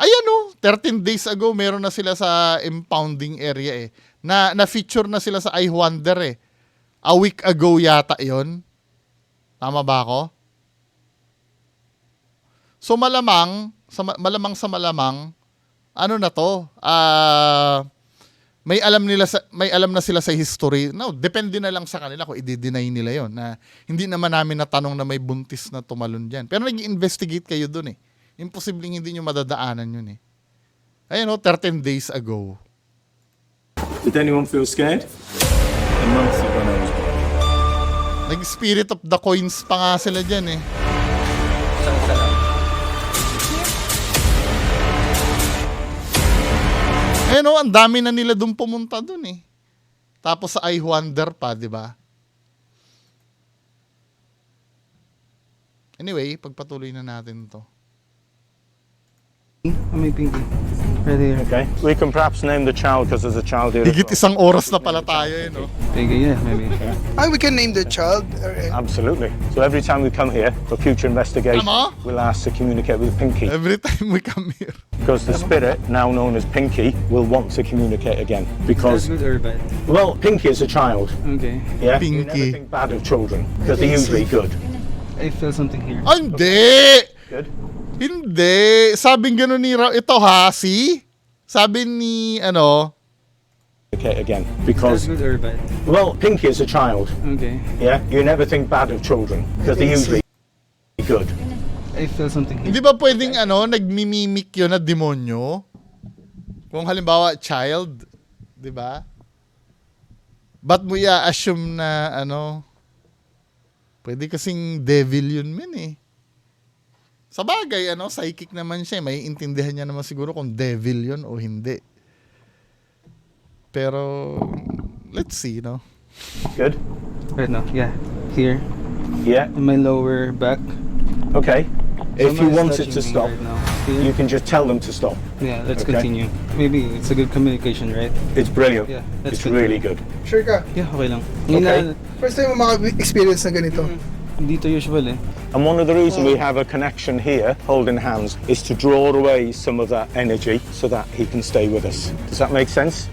Ayan, no? 13 days ago, meron na sila sa impounding area, eh. Na-feature na sila sa I Wonder, eh. A week ago yata yon. Tama ba ako? So, malamang, ano na to? May alam na sila sa history. No, depende na lang sa kanila kung i-deny nila 'yon, na hindi naman namin natanong na may buntis na tumalon diyan. Pero nag-investigate kayo doon, eh. Imposibleng hindi niyo madadaanan 'yun, eh. Ayun, no, 13 days ago. Did anyone feel scared? A month ago when I was born. Nag-spirit of the coins pa nga sila diyan, eh. Eh no, ang dami na nila doon pumunta doon, eh. Tapos sa I Wonder pa, di ba? Anyway, pagpatuloy na natin to. May pinky. Right here. Okay. We can perhaps name the child because there's a child here. as Higit well. isang oras na pala tayo, eh, no? Pinky, yeah, maybe. We can name the child. Absolutely. So every time we come here for future investigation, Tama? we'll ask to communicate with Pinky. Every time we come here. Because the spirit, now known as Pinky, will want to communicate again. That's Because, good or bad? well, Pinky is a child. Okay. Yeah? You Pinky. never think bad of children because they're usually good. I feel something here. Ah, hindi! Good. Hindi. Sabing gano'n ni ito ha, see? Sabi ni, Communicate again. That's Because, good or bad? well, Pinky is a child. Okay. Yeah? You never think bad of children because they're usually good. I feel something here. hindi ba pwedeng nagmimimik yun na demonyo? Kung halimbawa, child, di ba? Ba't mo i-assume na, pwede kasing devil yun, men, eh. Sa bagay, psychic naman siya. May intindihan niya naman siguro kung devil yun o hindi. Pero, let's see, no? Good? Right now, yeah. Here, Yeah? in my lower back. Okay. If you Someone is want it touching to me stop, right now. Here. you can just tell them to stop. Yeah, let's Okay. continue. Maybe it's a good communication, right? It's brilliant. Yeah, that's It's good. really good. Sure ka? Yeah, okay lang. Okay. First time mo maka-experience na ganito. Dito usual eh. And one of the reasons we have a connection here, holding hands, is to draw away some of that energy so that he can stay with us. Does that make sense?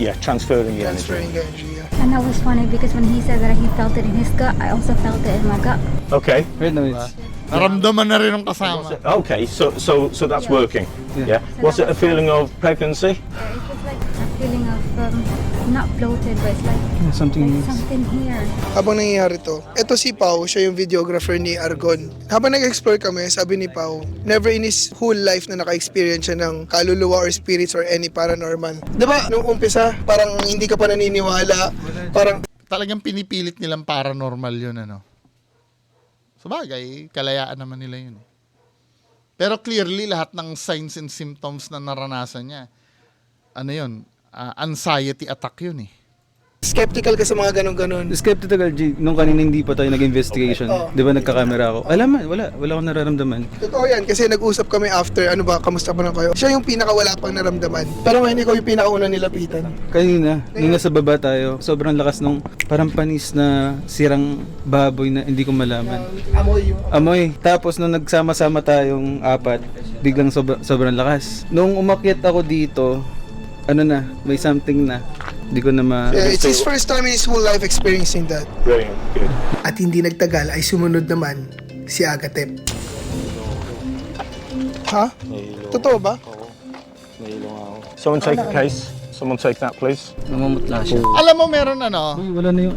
Yeah, transferring the energy. Transferring the energy. Yeah. And that was funny because when he said that he felt it in his gut, I also felt it in my gut. Okay. Right now it's Naramdaman na rin ng kasama. Okay, so that's working. Yeah. Yeah. Was it a feeling of pregnancy? It was like a feeling of not bloated, but it's like something. there's something here. Habang nangyayari to, ito si Pao, siya yung videographer ni Argon. Habang nag-explore kami, sabi ni Pao, never in his whole life na naka-experience siya ng kaluluwa or spirits or any paranormal. Diba, nung umpisa, parang hindi ka pa naniniwala, parang Talagang pinipilit nilang paranormal yun, Sabagay, kalayaan naman nila yun. Pero clearly, lahat ng signs and symptoms na naranasan niya, anxiety attack yun, skeptical ka sa mga ganon-ganon. Skeptical, G. Nung kanina hindi pa tayo nag-investigation. Okay. Di ba nagka-camera ako? Alaman, wala akong nararamdaman. Totoo yan, kasi nag-usap kami after, kamusta pa na kayo? Siya yung pinakawala pang naramdaman. Pero ngayon ikaw yung pinakauna nilapitan. Kanina, nung nasa baba tayo, sobrang lakas nung parang panis na sirang baboy na hindi ko malaman. Amoy yung... Amoy. Tapos nung nagsama-sama tayong apat, biglang sobrang lakas. Nung umakyat ako dito, may something na. Hindi ko na Yeah, it's his first time in his whole life experiencing that. Brilliant. Good. At hindi nagtagal ay sumunod naman si Agatep. Ha? Totoo ba? Someone take a case. Someone take that, please. Namumutla siya. Alam mo, meron Uy, wala na yung...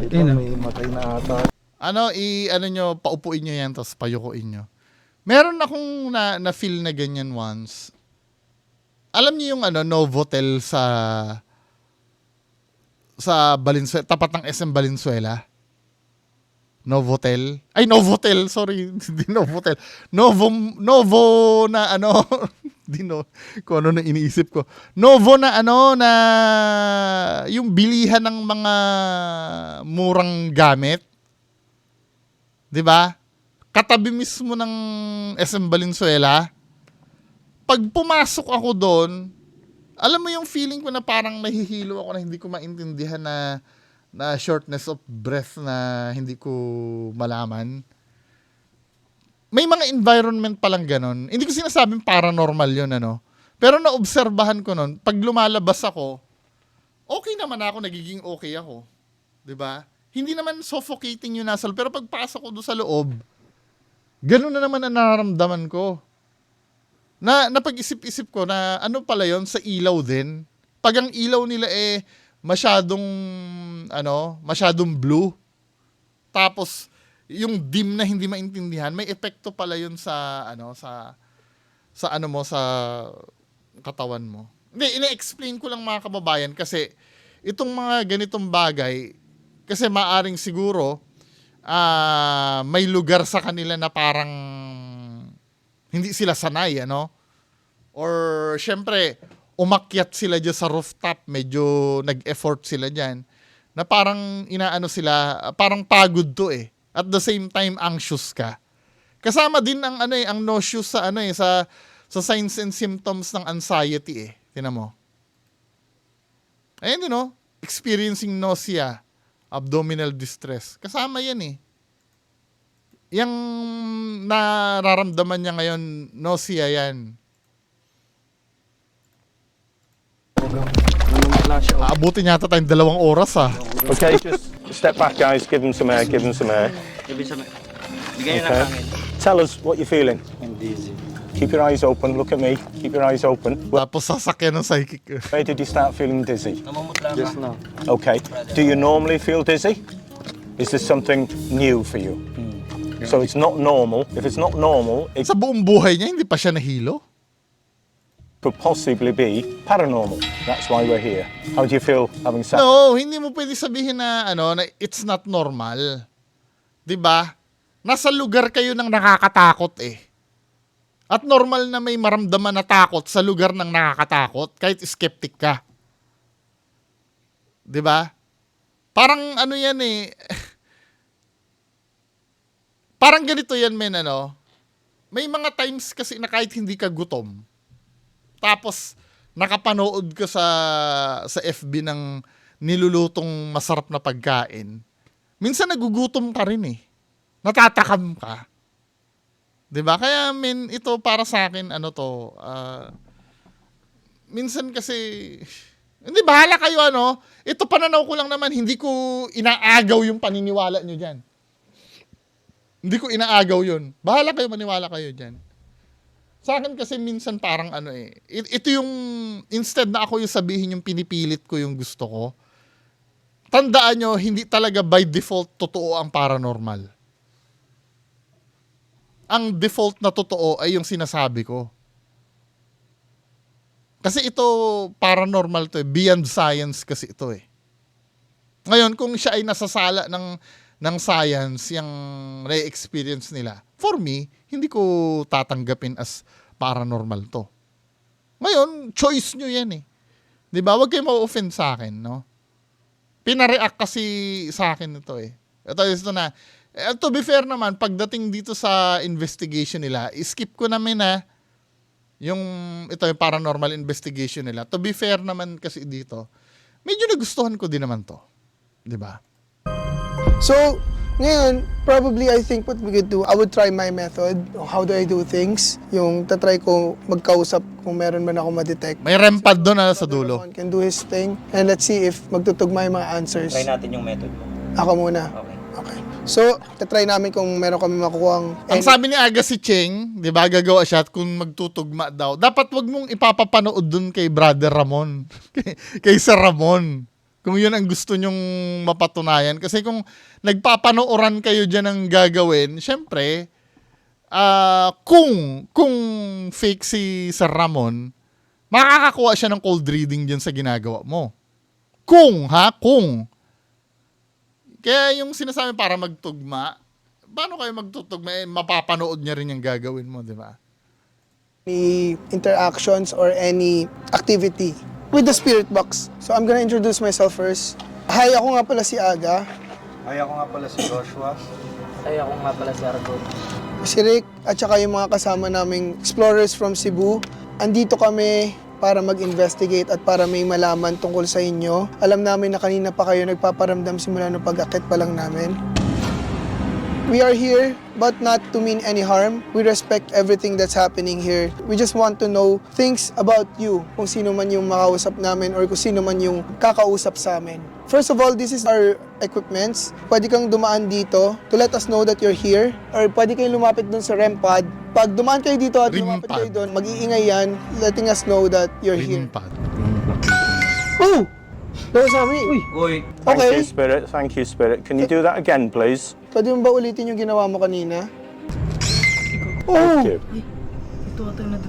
paupuin nyo yan, tapos payukuin nyo. Meron akong na-feel na ganyan once. Alam niyo yung Novotel sa Valenzuela, tapat ng SM Valenzuela? Novotel? Ay, Novotel, sorry, hindi Novotel. Novo na Di no, kung ano na iniisip ko. Novo na ano, na yung bilihan ng mga murang gamit. Di ba? Katabi mismo ng SM Valenzuela. Pag pumasok ako doon, alam mo yung feeling ko na parang nahihilo ako na hindi ko maintindihan na shortness of breath na hindi ko malaman. May mga environment palang ganon. Hindi ko sinasabing paranormal yun, ano. Pero naobserbahan ko nun, pag lumalabas ako, okay naman ako, nagiging okay ako. 'Di ba? Hindi naman suffocating yung nasa loob. Pero pagpasok ko doon sa loob, ganun na naman ang nararamdaman ko. Napag-isip-isip ko na ano pala yon sa ilaw din. Pag ang ilaw nila masyadong blue. Tapos yung dim na hindi maintindihan, may epekto pala yun sa katawan mo. Hindi, ine-explain ko lang mga kababayan kasi itong mga ganitong bagay, kasi maaring siguro may lugar sa kanila na parang hindi sila sanay, ano? Or syempre, umakyat sila dyan sa rooftop, medyo nag-effort sila dyan, na parang inaano sila, parang pagod to eh. At the same time, anxious ka. Kasama din ang ang nauseous sa sa signs and symptoms ng anxiety eh. Tingnan mo. Ayun din no, experiencing nausea, abdominal distress. Kasama yan eh. Yang nararamdaman niya ngayon, nausea yan. Aabutin yata tayong 2 oras ah. Okay, just step back, guys. Give them some air. Give them some air. Okay. Tell us what you're feeling. I'm dizzy. Keep your eyes open. Look at me. Keep your eyes open. Tapos sasakyan ng psychic. Where did you start feeling dizzy? Just now. Okay. Do you normally feel dizzy? Is this something new for you? So it's not normal. If it's not normal, it Sa buong buhay niya, hindi pa siya nahilo. could possibly be paranormal. That's why we're here. How do you feel having sat? No, hindi mo pwede sabihin na na it's not normal. 'Di ba? Nasa lugar kayo ng nakakatakot eh. At normal na may maramdaman na takot sa lugar ng nakakatakot kahit skeptic ka. 'Di ba? Parang ano yan eh. Parang ganito yan, men, ano. May mga times kasi na kahit hindi ka gutom, tapos nakapanood ka sa FB ng nilulutong masarap na pagkain, minsan nagugutom ka rin eh. Natatakam ka. 'Di ba? Kaya ito para sa akin minsan kasi hindi, bahala kayo ito pananaw ko lang naman, hindi ko inaagaw yung paniniwala nyo diyan. Hindi ko inaagaw yun. Bahala kayo, maniwala kayo diyan. Sa akin kasi minsan parang ito yung, instead na ako yung sabihin yung pinipilit ko yung gusto ko, tandaan nyo, hindi talaga by default totoo ang paranormal. Ang default na totoo ay yung sinasabi ko. Kasi ito, paranormal to eh. Beyond science kasi ito eh. Ngayon, kung siya ay nasasala ng science, yung re-experience nila, for me, hindi ko tatanggapin as paranormal to. Ngayon, choice nyo yan eh. Di ba? Huwag kayo ma-offend sa akin, no? Pinareact kasi sa akin ito eh. Ito na. To be fair naman, pagdating dito sa investigation nila, skip ko namin yung paranormal investigation nila. To be fair naman kasi dito, medyo nagustuhan ko din naman to. Di ba? So, ngayon, probably I think what we could do, I would try my method. How do I do things? Yung tatry ko magkausap kung meron man ako ma-detect. May rempad doon sa dulo. Everyone can do his thing. And let's see if magtutugma yung mga answers. Try natin yung method mo. Ako muna. Okay. So, tatry namin kung meron kami makukuhang... Ang sabi ni Agassi Cheng, di ba, gagawa siya at kung magtutugma daw, dapat wag mong ipapapanood dun kay Brother Ramon. kay Sir Ramon. Kung yun ang gusto nyong mapatunayan. Kasi kung nagpapanooran kayo dyan ng gagawin, syempre, kung fake si Sir Ramon, makakakuha siya ng cold reading dyan sa ginagawa mo. Kung. Kaya yung sinasabi para magtugma, paano kayo magtutugma? Mapapanood niya rin yung gagawin mo, di ba? any interactions or any activity with the spirit box. So I'm gonna introduce myself first. Hi, ako nga pala si Aga. Ay, ako nga pala si Joshua. Ay, ako nga pala si Argon. Si Rick at saka yung mga kasama naming explorers from Cebu. Andito kami para mag-investigate at para may malaman tungkol sa inyo. Alam namin na kanina pa kayo nagpaparamdam simula nung pag-akit pa lang namin. We are here but not to mean any harm. We respect everything that's happening here. We just want to know things about you, kung sino man yung makausap namin or kung sino man yung kakausap sa amin. First of all, this is our equipments. Pwede kang dumaan dito to let us know that you're here, or pwede kayong lumapit dun sa REM pad. Pag dumaan kayo dito at REM lumapit pad. kayo dun, mag-iingay yan, letting us know that you're Ring here. pad. Oh! Dahil sa amin. Thank Okay. you, Spirit. Thank you, Spirit. Can you do that again, please? Pwede mo ba ulitin yung ginawa mo kanina? Oh! Thank you.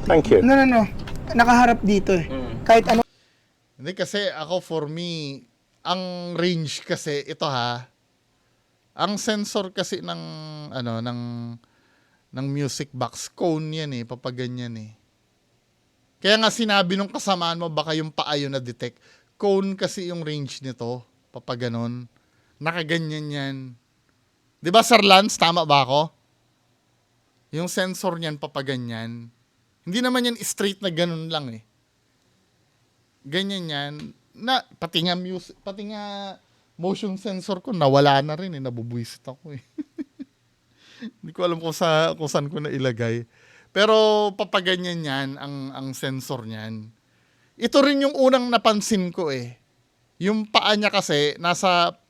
Thank you. No. Nakaharap dito eh. Kahit ano. Hindi kasi ako for me, ang range kasi ito ha. Ang sensor kasi ng ano ng music box cone yan eh, papaganyan eh. Kaya nga sinabi nung kasamaan mo baka yung paa yun na detect. Cone kasi yung range nito, papaganon. Nakaganyan yan. 'Di ba Sir Lance, tama ba ako? Yung sensor niyan papaganyan. Hindi naman yan straight na ganun lang eh. Ganyan yan. Na, pati nga motion sensor ko, nawala na rin eh. Nabubuisit ako eh. Hindi ko alam kung saan ko na ilagay. Pero papaganyan yan, ang sensor niyan. Ito rin yung unang napansin ko eh. Yung paa niya kasi,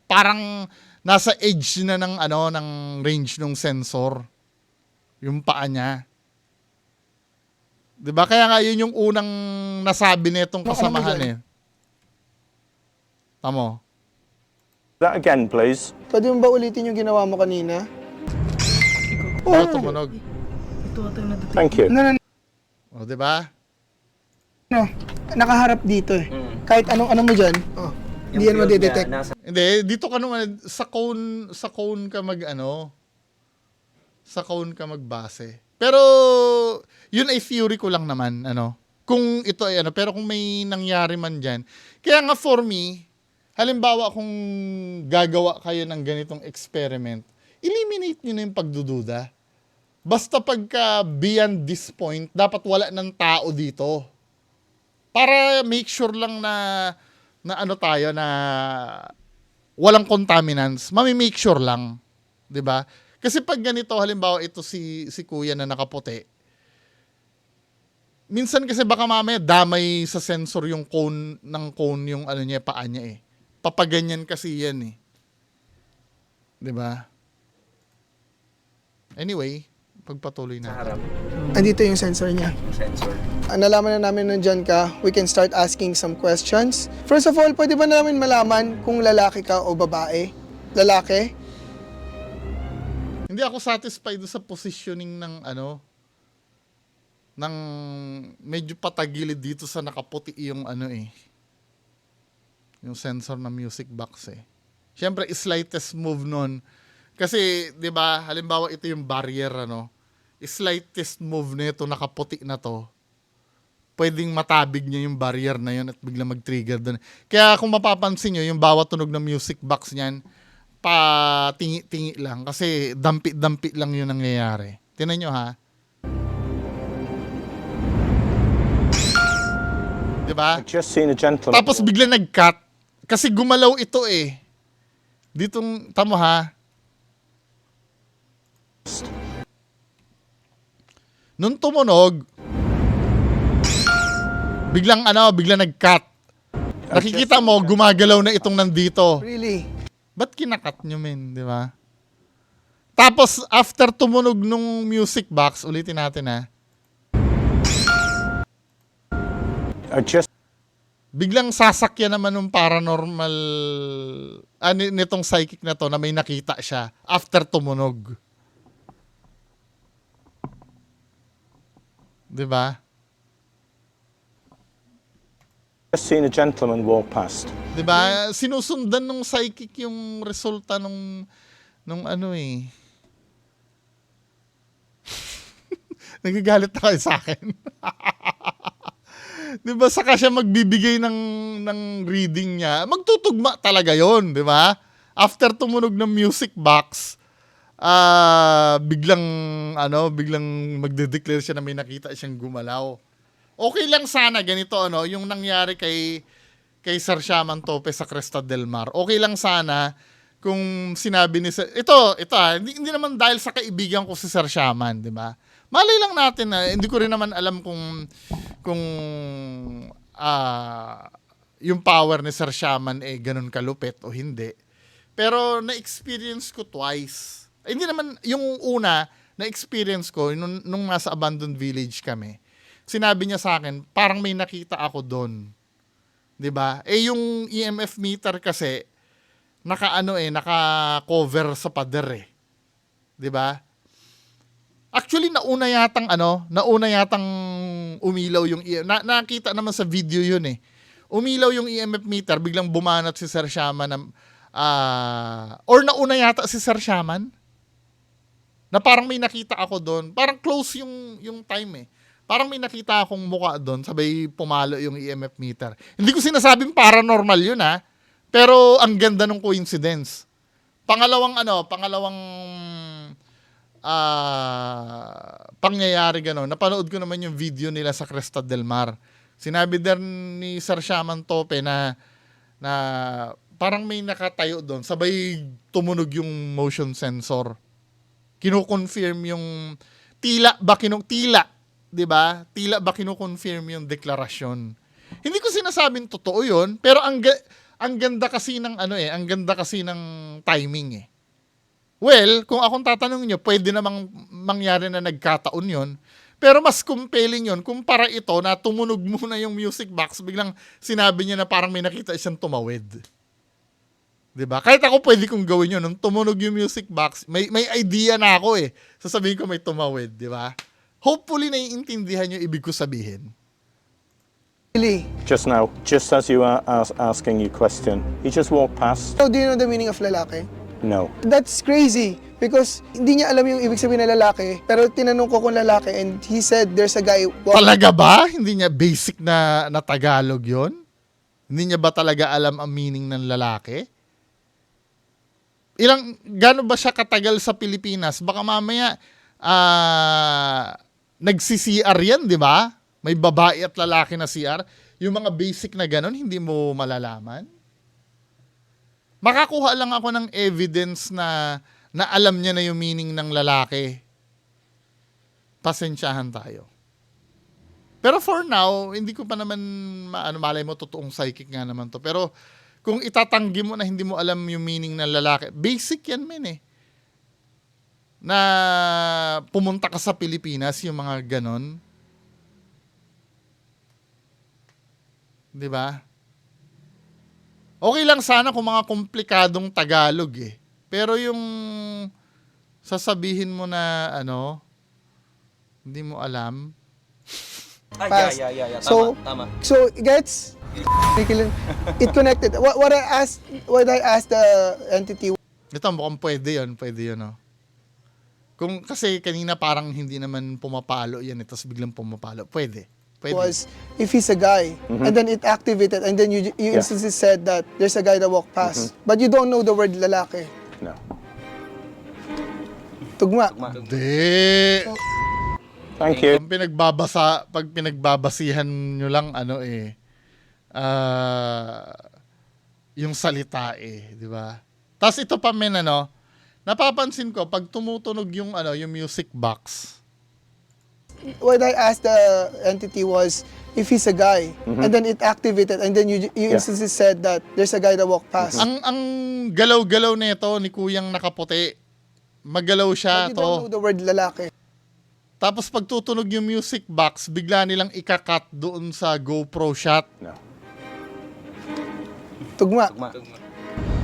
parang nasa edge na ng range ng sensor. Yung paa niya. 'Di ba? Kaya nga yun yung unang nasabi nitong kasamahan eh. Tamo. That again, please. Pwede mo ba ulitin yung ginawa mo kanina? Oh, tumunog. Thank you. No. O, 'di ba? Nakaharap dito eh. Kahit ano mo dyan. Oh. Hindi yan madidetect. Hindi, dito ka naman sa cone ka sa cone ka magbase. Pero yun ay theory ko lang naman, kung ito ay pero kung may nangyari man diyan. Kaya nga for me, halimbawa kung gagawa kayo ng ganitong experiment, eliminate niyo na yung pagdududa. Basta pagka beyond this point, dapat wala ng tao dito. Para make sure lang na tayo na walang contaminants. Mami-make sure lang, 'di ba? Kasi pag ganito, halimbawa ito si kuya na nakaputi, minsan kasi baka mamaya damay sa sensor yung cone yung niya, paa niya eh. Papaganyan kasi yan eh. 'Di ba? Anyway, pagpatuloy na. Andito yung sensor niya. Nalaman na namin nandyan ka, we can start asking some questions. First of all, pwede ba namin malaman kung lalaki ka o babae? Lalaki? Hindi ako satisfied sa positioning ng ng medyo patagilid dito sa nakaputi yung yung sensor ng music box eh. Siyempre, slightest move nun. Kasi, 'di ba, halimbawa ito yung barrier slightest move nito nakaputi na to. Pwedeng matabig niya yung barrier na yun at bigla mag-trigger doon. Kaya kung mapapansin nyo, yung bawat tunog ng music box niyan, patingi-tingi lang kasi dampi-dampi lang yun nangyayari. Tingnan nyo ha. Diba? I've just seen a gentleman. Tapos bigla nag-cut kasi gumalaw ito eh. Ditong, tamo ha. Nung tumunog, biglang nag-cut. Nakikita mo, gumagalaw na itong nandito. Really? Ba't kinakat nyo, men? Di ba? Tapos, after tumunog nung music box, ulitin natin ha. Biglang sasakyan naman nung paranormal, nitong psychic na to na may nakita siya after tumunog. Di ba? Just seen a gentleman walk past. 'Di ba? Sinusundan nung psychic yung resulta nung Nagagalit na kayo sa akin. Di ba? Saka siya magbibigay ng reading niya. Magtutugma talaga yon, di ba? After tumunog ng music box, biglang magde-declare siya na may nakita siyang gumalaw. Okay lang sana ganito, yung nangyari kay Sir Shaman Tope sa Cresta del Mar. Okay lang sana kung sinabi ni Sir, hindi naman dahil sa kaibigan ko si Sir Shaman, di ba? Malay lang natin na hindi ko rin naman alam kung yung power ni Sir Shaman ganun kalupit o hindi. Pero na-experience ko twice. Hindi naman, yung una, na-experience ko nung nasa abandoned village kami. Sinabi niya sa akin, parang may nakita ako doon. 'Di ba? Yung EMF meter kasi naka-cover sa pader 'Di ba? Actually nauna yatang umilaw yung nakita naman sa video yun Umilaw yung EMF meter, biglang bumanat si Sir Shaman or nauna yata si Sir Shaman. Na parang may nakita ako doon. Parang close yung time Parang may nakita akong mukha doon, sabay pumalo yung EMF meter. Hindi ko sinasabing paranormal yun pero ang ganda ng coincidence. Pangalawang pangyayari gano'n. Napanood ko naman yung video nila sa Cresta del Mar. Sinabi din ni Sir Shaman Tope na parang may nakatayo doon, sabay tumunog yung motion sensor. Kino-confirm yung tila, 'di ba? Tila ba kino-confirm yung deklarasyon. Hindi ko sinasabing totoo 'yon, pero ang ganda kasi ng ang ganda kasi ng timing Well, kung akong tatanungin niyo, pwede namang mangyari na nagkataon 'yon. Pero mas compelling 'yon kumpara ito na tumunog muna yung music box, biglang sinabi niya na parang may nakita siyang tumawid. 'Di ba? Kahit ako pwede kong gawin 'yon nung tumunog yung music box, may idea na ako Sasabihin ko may tumawid, 'di ba? Hopefully naiintindihan niyo ibig ko sabihin. Really? Just now, just as you are asking your question, he just walked past. So, do you know the meaning of lalaki? No. That's crazy because hindi niya alam yung ibig sabihin ng lalaki, pero tinanong ko kung lalaki and he said there's a guy Talaga ba? Hindi niya basic na Tagalog 'yon? Hindi niya ba talaga alam ang meaning ng lalaki? Gaano ba siya katagal sa Pilipinas? Baka mamaya nagsi-CR yan, di ba? May babae at lalaki na CR. Yung mga basic na ganun, hindi mo malalaman. Makakuha lang ako ng evidence na alam niya na yung meaning ng lalaki. Pasensyahan tayo. Pero for now, hindi ko pa naman malay mo totoong psychic nga naman to. Pero kung itatanggi mo na hindi mo alam yung meaning ng lalaki, basic yan na pumunta ka sa Pilipinas, yung mga ganon. 'Di ba? Okay lang sana kung mga komplikadong Tagalog Pero yung sasabihin mo na hindi mo alam. Fast. Yeah. Tama. So gets it connected. What I asked the entity. Ito mukhang pwede yun Kung kasi kanina parang hindi naman pumapalo yan tapos biglang pumapalo. Pwede. Was if he's a guy and then it activated and then you instantly said that there's a guy that walked past but you don't know the word lalaki. No. Tugma. Hindi. Thank you. Pag pinagbabasihan nyo lang yung salita di ba? Tapos ito pa napapansin ko pag tumutunog yung music box. What I asked the entity was if he's a guy and then it activated and then you instantly said that there's a guy that walked past. Ang galaw-galaw nito ni Kuyang nakaputi. Magalaw siya But you don't know the word lalaki. Tapos pag tutunog yung music box, bigla nilang ika-cut doon sa GoPro shot. No. Tugma.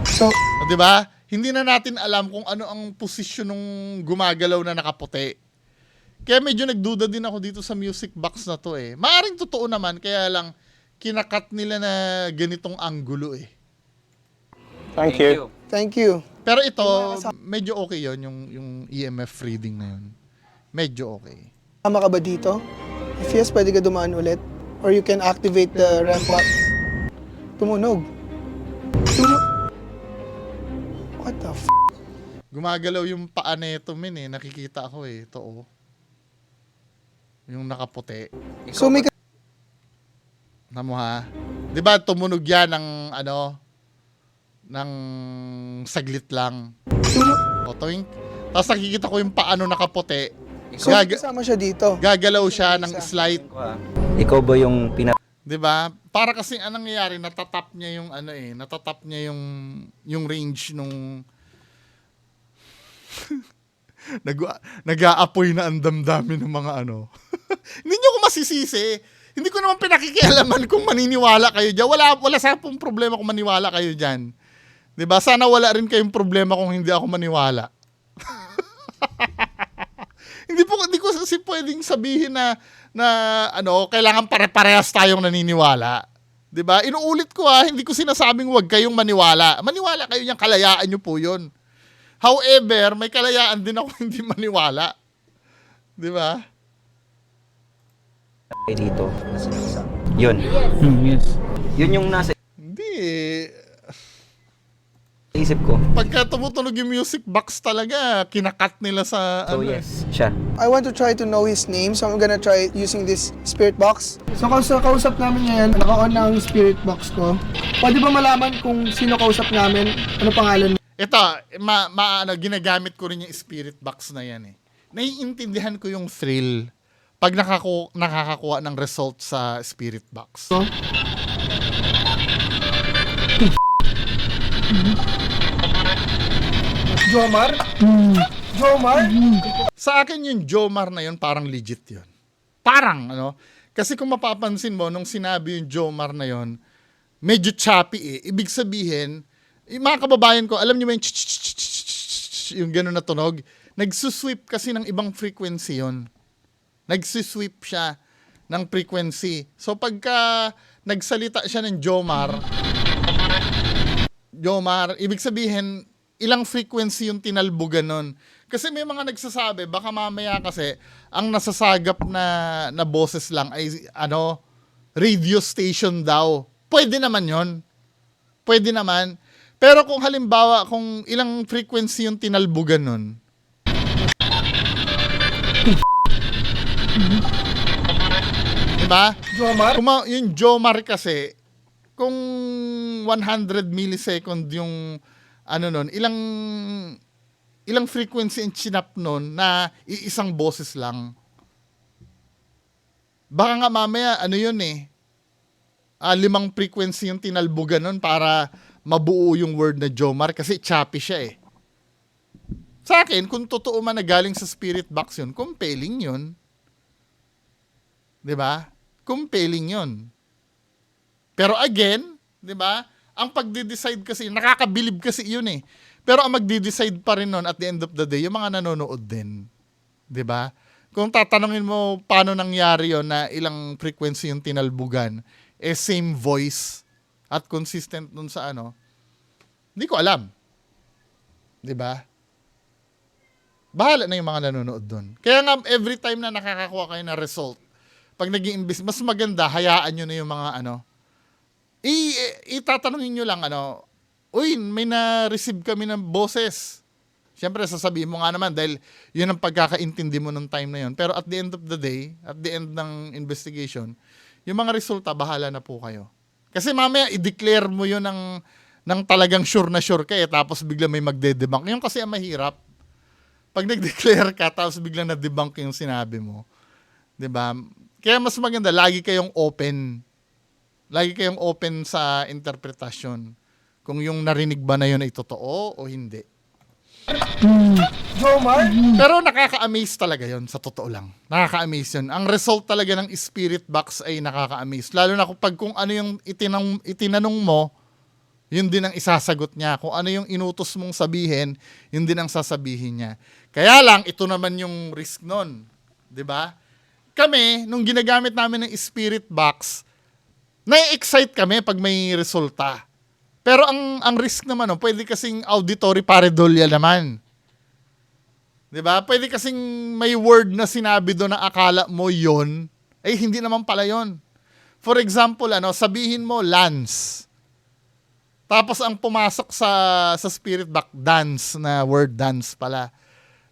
So, di ba? Hindi na natin alam kung ano ang posisyon ng gumagalaw na nakaputi. Kaya medyo nagduda din ako dito sa music box na to Maaring totoo naman, kaya lang kinakat nila na ganitong anggulo Thank you. Thank you. Pero ito, medyo okay yon yung EMF reading na yun. Medyo okay. Tama ka ba dito? If yes, pwede ka dumaan ulit. Or you can activate the ramp up. Tumunog. What the f***? Gumagalaw yung paa nito, min eh. Nakikita ko eh. Ito oh. Yung nakaputi. So may Namo ha? 'Di ba tumunog yan ng ano ng saglit lang. O toink. Tapos nakikita ko yung paano nakaputi. so kasama siya dito. Gagalaw siya ng slight, Ikaw ba yung 'di ba? Para kasi anong nangyayari, natatap niya yung ano eh, natatap niya yung range nung nag-aapoy na ang damdamin ng mga ano. Hindi niyo ko masisisi. Hindi ko naman pinakikialaman kung maniniwala kayo diyan. Wala sa pong problema kung maniwala kayo diyan. 'Di ba? Sana wala rin kayong problema kung hindi ako maniwala. Hindi ko kasi pwedeng sabihin na ano, kailangan pare-parehas tayong naniniwala. 'Di ba? Inuulit ko hindi ko sinasabing huwag kayong maniwala. Maniwala kayo niyan, kalayaan niyo po 'yon. However, may kalayaan din ako hindi maniwala. 'Di ba? dito? Yun. Yes. Yun yung nasa Hindi. isip ko. Pagka tumutunog yung music box talaga, kinakat nila sa So yes, siya. I want to try to know his name, so I'm gonna try using this spirit box. So kausap namin ngayon, naka-on na ang spirit box ko. Pwede ba malaman kung sino kausap namin? Ano pangalan? Ito, ginagamit ko rin yung spirit box na yan eh. Naiintindihan ko yung thrill pag nakakakuha ng result sa spirit box. So? Jomar? Jomar? Sa akin yung Jomar na yun, parang legit yun. Parang, ano? Kasi kung mapapansin mo, nung sinabi yung Jomar na yun, medyo choppy eh. Ibig sabihin, mga kababayan ko, alam niyo ba yung gano'n na tunog? Nagsusweep kasi ng ibang frequency yun. Nagsusweep siya ng frequency. So pagka nagsalita siya ng Jomar, ibig sabihin, ilang frequency yung tinalbugan nun. Kasi may mga nagsasabi, baka mamaya kasi, ang nasasagap na boses lang ay, radio station daw. Pwede naman yon. Pwede naman. Pero kung halimbawa, kung ilang frequency yung tinalbugan nun, diba? Jomar? Yung Jomar kasi, kung 100 millisecond yung nun, ilang frequency yung chinap nun na iisang boses lang. Baka nga mamaya, yun eh, 5 frequency yung tinalbugan nun para mabuo yung word na Jomar kasi choppy siya eh. Sa akin, kung totoo man na galing sa spirit box yun, compelling yun. 'Di ba? Compelling yun. Pero again, 'di ba? Ang pagde-decide kasi, nakakabilib kasi yun eh. Pero ang magde-decide pa rin nun at the end of the day, yung mga nanonood din. 'Di ba? Kung tatanungin mo paano nangyari yun na ilang frequency yung tinalbugan, same voice at consistent nun sa hindi ko alam. 'Di ba? Bahala na yung mga nanonood doon. Kaya nga, every time na nakakakuha kayo na result, pag nag-i-invest, mas maganda, hayaan nyo na yung mga itatanungin nyo lang, uy, may na-receive kami ng boses. Siyempre, sasabihin mo nga naman, dahil yun ang pagkakaintindi mo nung time na yun. Pero at the end of the day, at the end ng investigation, yung mga resulta, bahala na po kayo. Kasi mamaya, i-declare mo yun ng talagang sure na sure ka tapos bigla may magde-debunk. Yung kasi ang mahirap. Pag nag-declare ka, tapos biglang na-debunk yung sinabi mo. 'Di ba? Kaya mas maganda, lagi kayong open. Lagi kayong open sa interpretasyon. Kung yung narinig ba na yun ay totoo o hindi. Jomar? Pero nakaka-amaze talaga yun, sa totoo lang. Nakaka-amaze yun. Ang result talaga ng spirit box ay nakaka-amaze. Lalo na kung ano yung itinanong mo, yun din ang isasagot niya. Kung ano yung inutos mong sabihin, yun din ang sasabihin niya. Kaya lang, ito naman yung risk nun. 'Di ba? Kami, nung ginagamit namin ng spirit box, na-excite kami pag may resulta. Pero ang risk naman, pwede kasing auditory pareidolia naman. 'Di ba? Pwede kasing may word na sinabi doon na akala mo yon, ay hindi naman pala yon. For example, sabihin mo Lance. Tapos ang pumasok sa spirit box, dance, na word dance pala.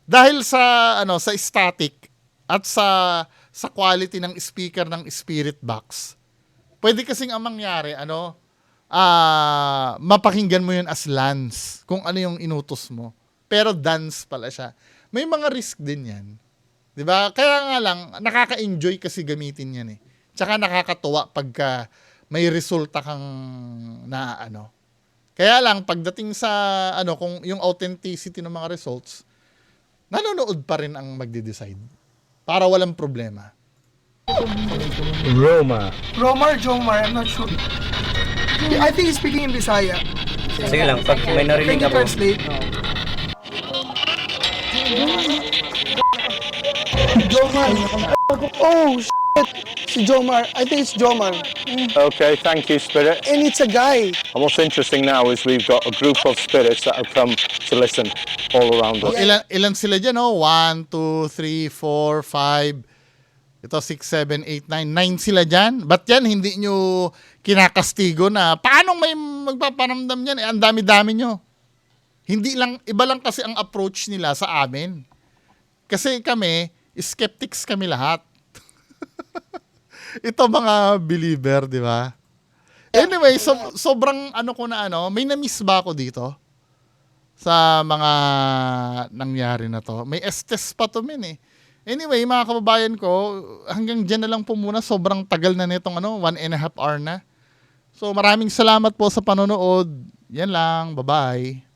Dahil sa static at sa quality ng speaker ng spirit box, pwede kasing ang mangyari, mapakinggan mo yun as Lance, kung ano yung inutos mo. Pero dance pala siya. May mga risk din yan. 'Di ba? Kaya nga lang, nakaka-enjoy kasi gamitin yan eh. Tsaka nakakatuwa pagka may resulta kang na Kaya lang, pagdating sa kung yung authenticity ng mga results, nanonood pa rin ang magde-decide. Para walang problema. Romar, Jomar, I'm not sure. I think he's speaking in Bisaya. Sige lang, pag may Can narinig you ako. translate? Jomar. Oh, shit. Si Jomar. I think it's Jomar. Okay, thank you, Spirit. And it's a guy. And what's interesting now is we've got a group of spirits that have come to listen all around us. Ilan sila dyan, 1, 2, 3, 4, 5, ito 6, 7, 8, 9 sila dyan. Ba't yan hindi nyo kinakastigo na paano may magpapanamdam yan? Ang dami-dami nyo. Iba lang kasi ang approach nila sa amin. Kasi kami, skeptics kami lahat. Ito mga believer, di ba? Anyway, sobrang may na-miss ba ako dito? Sa mga nangyari na to. May estes pa to eh. Anyway, mga kababayan ko, hanggang dyan na lang po muna. Sobrang tagal na nitong 1.5 hour na. So maraming salamat po sa panonood. Yan lang. Bye-bye.